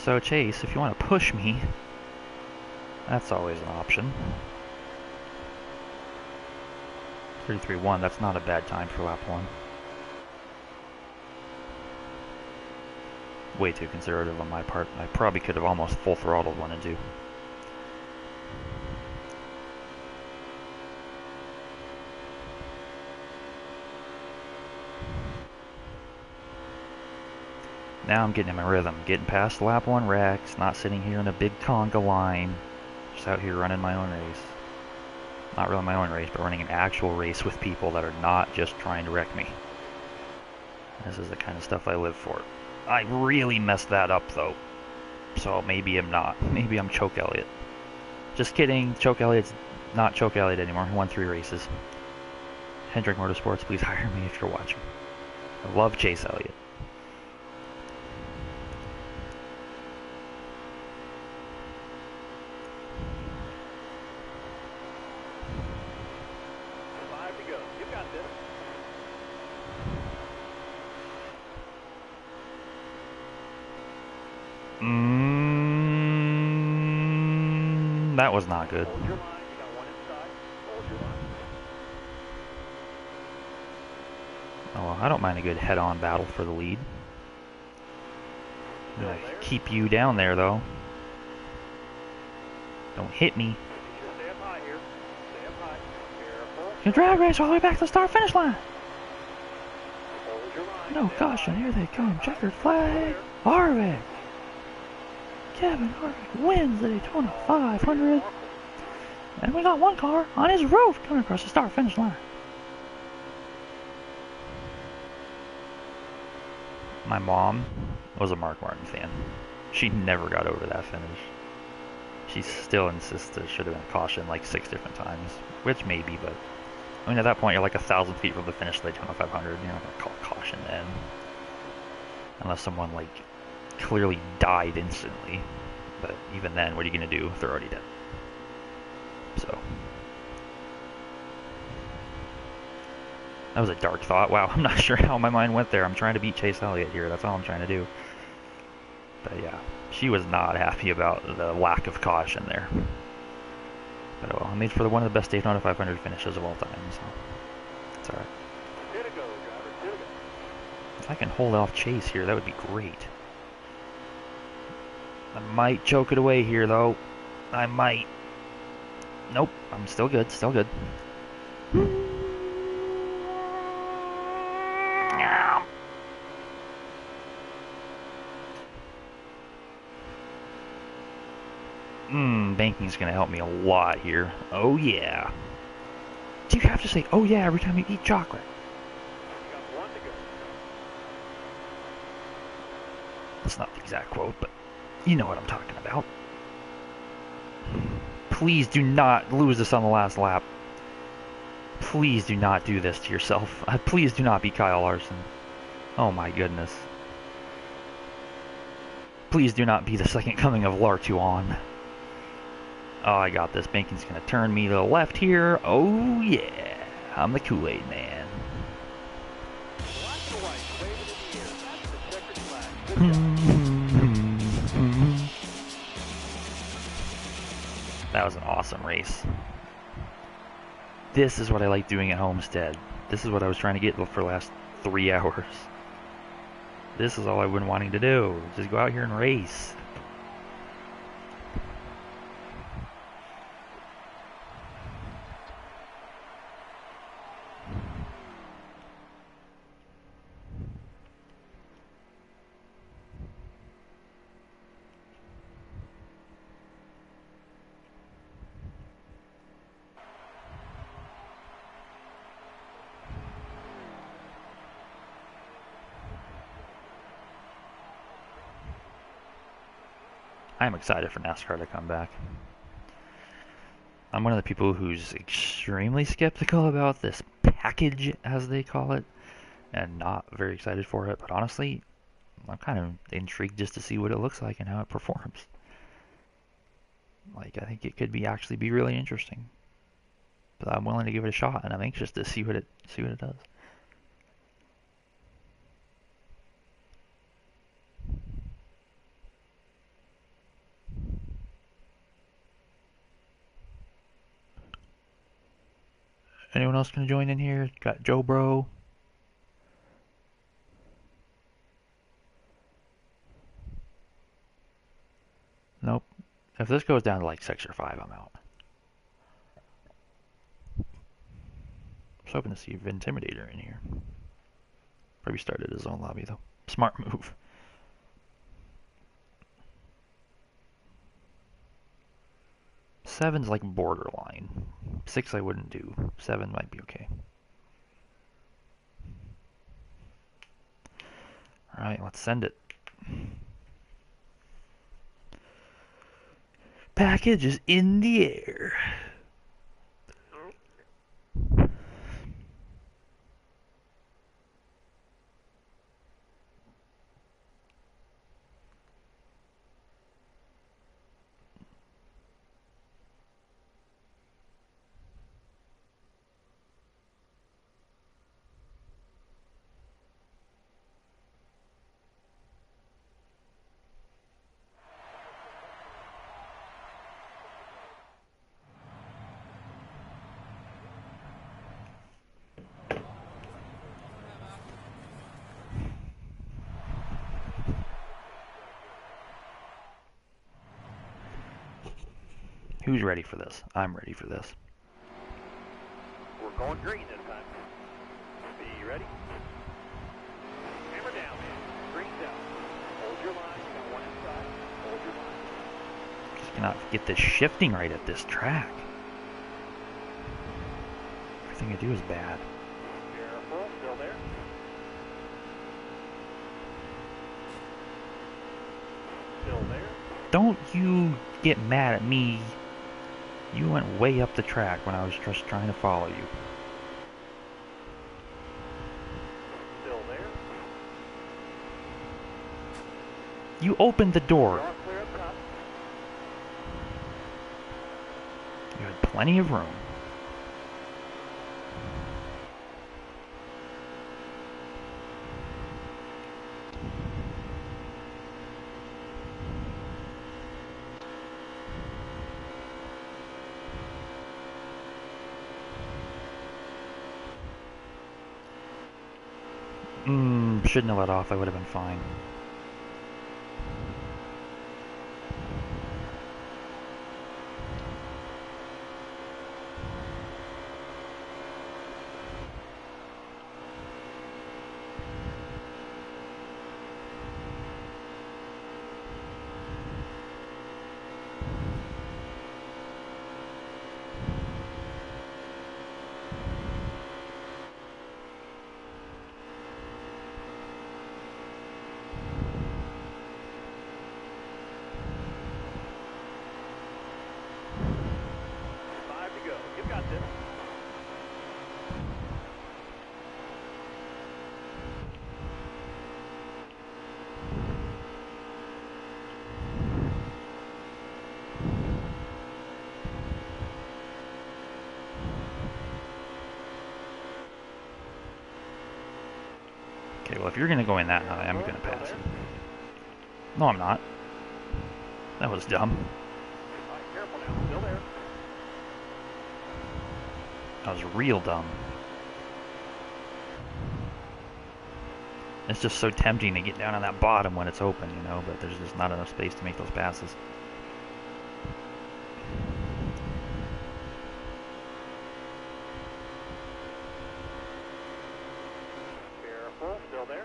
A: So Chase, if you want to push me, that's always an option. 33.1, that's not a bad time for lap 1. Way too conservative on my part. I probably could have almost full throttled 1 and 2. Now I'm getting in my rhythm, getting past lap 1 wrecks, not sitting here in a big conga line, just out here running my own race. Not really my own race, but running an actual race with people that are not just trying to wreck me. This is the kind of stuff I live for. I really messed that up though, so maybe I'm not. Maybe I'm Choke Elliott. Just kidding, Choke Elliott's not Choke Elliott anymore. He won 3 races. Hendrick Motorsports, please hire me if you're watching. I love Chase Elliott. That was not good. Oh, well, I don't mind a good head-on battle for the lead. I'm gonna keep you down there, though. Don't hit me. You drag race all the way back to the start-finish line. No caution, here they come. Checkered flag. Harvick. Kevin Harvick wins the Daytona 500. And we got one car on his roof coming across the start-finish line. My mom was a Mark Martin fan. She never got over that finish. She still insists there should have been a caution like 6 different times. Which maybe, but I mean at that point you're like 1,000 feet from the finish of the Daytona 500. You're not going to call a caution then. Unless someone like clearly died instantly. But even then, what are you going to do if they're already dead? So. That was a dark thought. Wow, I'm not sure how my mind went there. I'm trying to beat Chase Elliott here. That's all I'm trying to do. But yeah, she was not happy about the lack of caution there. But well, I made for one of the best Daytona 500 finishes of all time, so it's alright. If I can hold off Chase here, that would be great. I might choke it away here, though. I might. Nope, I'm still good, still good. Banking's gonna help me a lot here. Oh yeah. Do you have to say oh yeah every time you eat chocolate? That's not the exact quote, but you know what I'm talking about. Please do not lose this on the last lap. Please do not do this to yourself. Please do not be Kyle Larson. Oh my goodness. Please do not be the second coming of Lartuan. Oh, I got this. Banking's going to turn me to the left here. Oh, yeah. I'm the Kool-Aid man. That was an awesome race. This is what I like doing at Homestead. This is what I was trying to get for the last 3 hours. This is all I've been wanting to do. Just go out here and race. I'm excited for NASCAR to come back. I'm one of the people who's extremely skeptical about this package, as they call it, and not very excited for it, but honestly, I'm kind of intrigued just to see what it looks like and how it performs. Like, I think it could actually be really interesting. But I'm willing to give it a shot, and I'm anxious to see what it does. Anyone else gonna join in here? Got Joe Bro. Nope. If this goes down to like 6 or 5, I'm out. I was hoping to see Intimidator in here. Probably started his own lobby though. Smart move. Seven's like borderline. 6 I wouldn't do. 7 might be okay. Alright, let's send it. Package is in the air. Who's ready for this? I'm ready for this.
B: We're going green this time. Be ready. Hammer down, man. Green's out. Hold your line. You got one inside. Hold your line.
A: Just cannot get this shifting right at this track. Everything I do is bad.
B: Careful. Still there. Still there.
A: Don't you get mad at me. You went way up the track when I was just trying to follow you.
B: Still there.
A: You opened the door.
B: You're all clear up top.
A: You had plenty of room. Shouldn't have let off. I would have been fine. Okay, well if you're gonna go in that high, I'm gonna pass it. No, I'm not. That was dumb.
B: All right, careful now. Still there.
A: That was real dumb. It's just so tempting to get down on that bottom when it's open, you know, but there's just not enough space to make those passes.
B: Careful. Still there.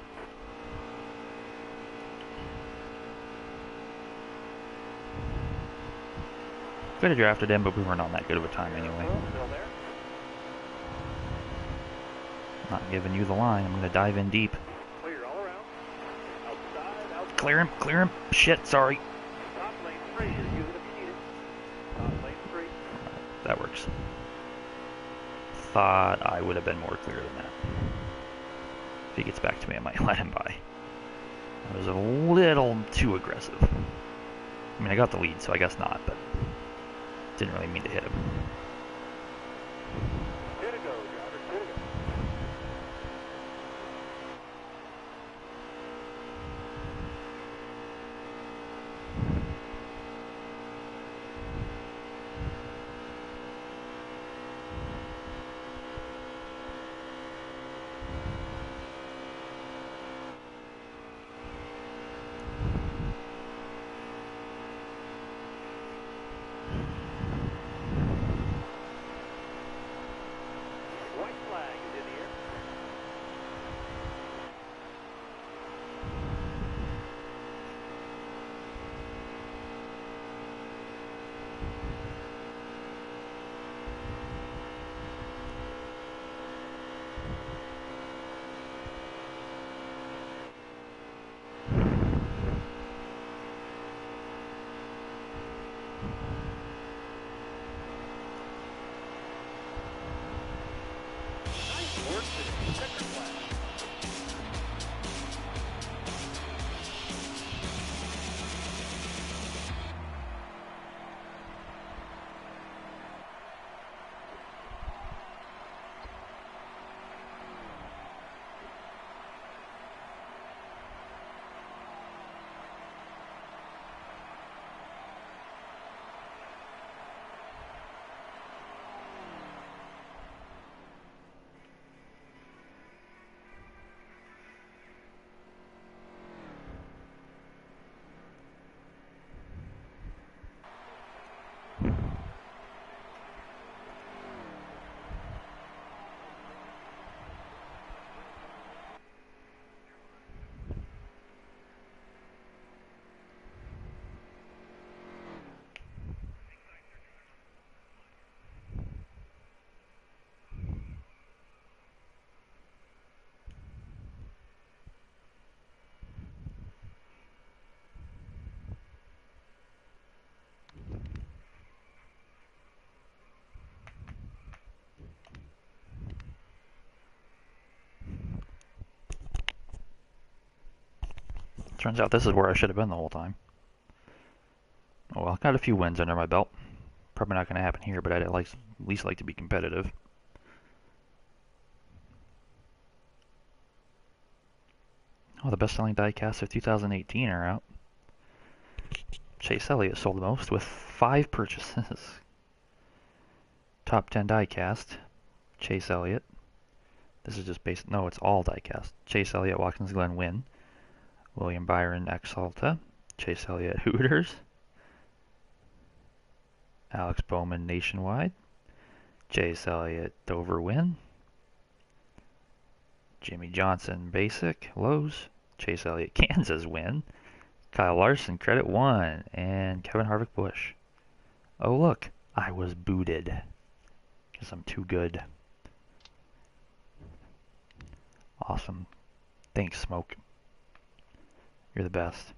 A: Could have drafted him, but we weren't on that good of a time anyway.
B: Careful. Still there.
A: Not giving you the line. I'm gonna dive in deep.
B: Clear all around. Outside. Outside.
A: Clear him, clear him. Shit, sorry.
B: Top lane free. Use it if you need it. Top lane free.
A: That works. Thought I would have been more clear than that. If he gets back to me, I might let him by. I was a little too aggressive. I mean, I got the lead, so I guess not, but didn't really mean to hit him.
B: Two to go, driver. Two to go.
A: Turns out this is where I should have been the whole time. Oh well, got a few wins under my belt. Probably not going to happen here, but I'd at least like to be competitive. Oh, the best-selling diecasts of 2018 are out. Chase Elliott sold the most with 5 purchases. Top 10 diecast, Chase Elliott. This is just based, no, it's all diecast. Chase Elliott, Watkins Glen win. William Byron Exalta. Chase Elliott Hooters. Alex Bowman Nationwide. Chase Elliott Dover win. Jimmy Johnson Basic Lowe's. Chase Elliott Kansas win. Kyle Larson Credit 1. And Kevin Harvick Busch. Oh look, I was booted. Because I'm too good. Awesome. Thanks, Smoke. You're the best.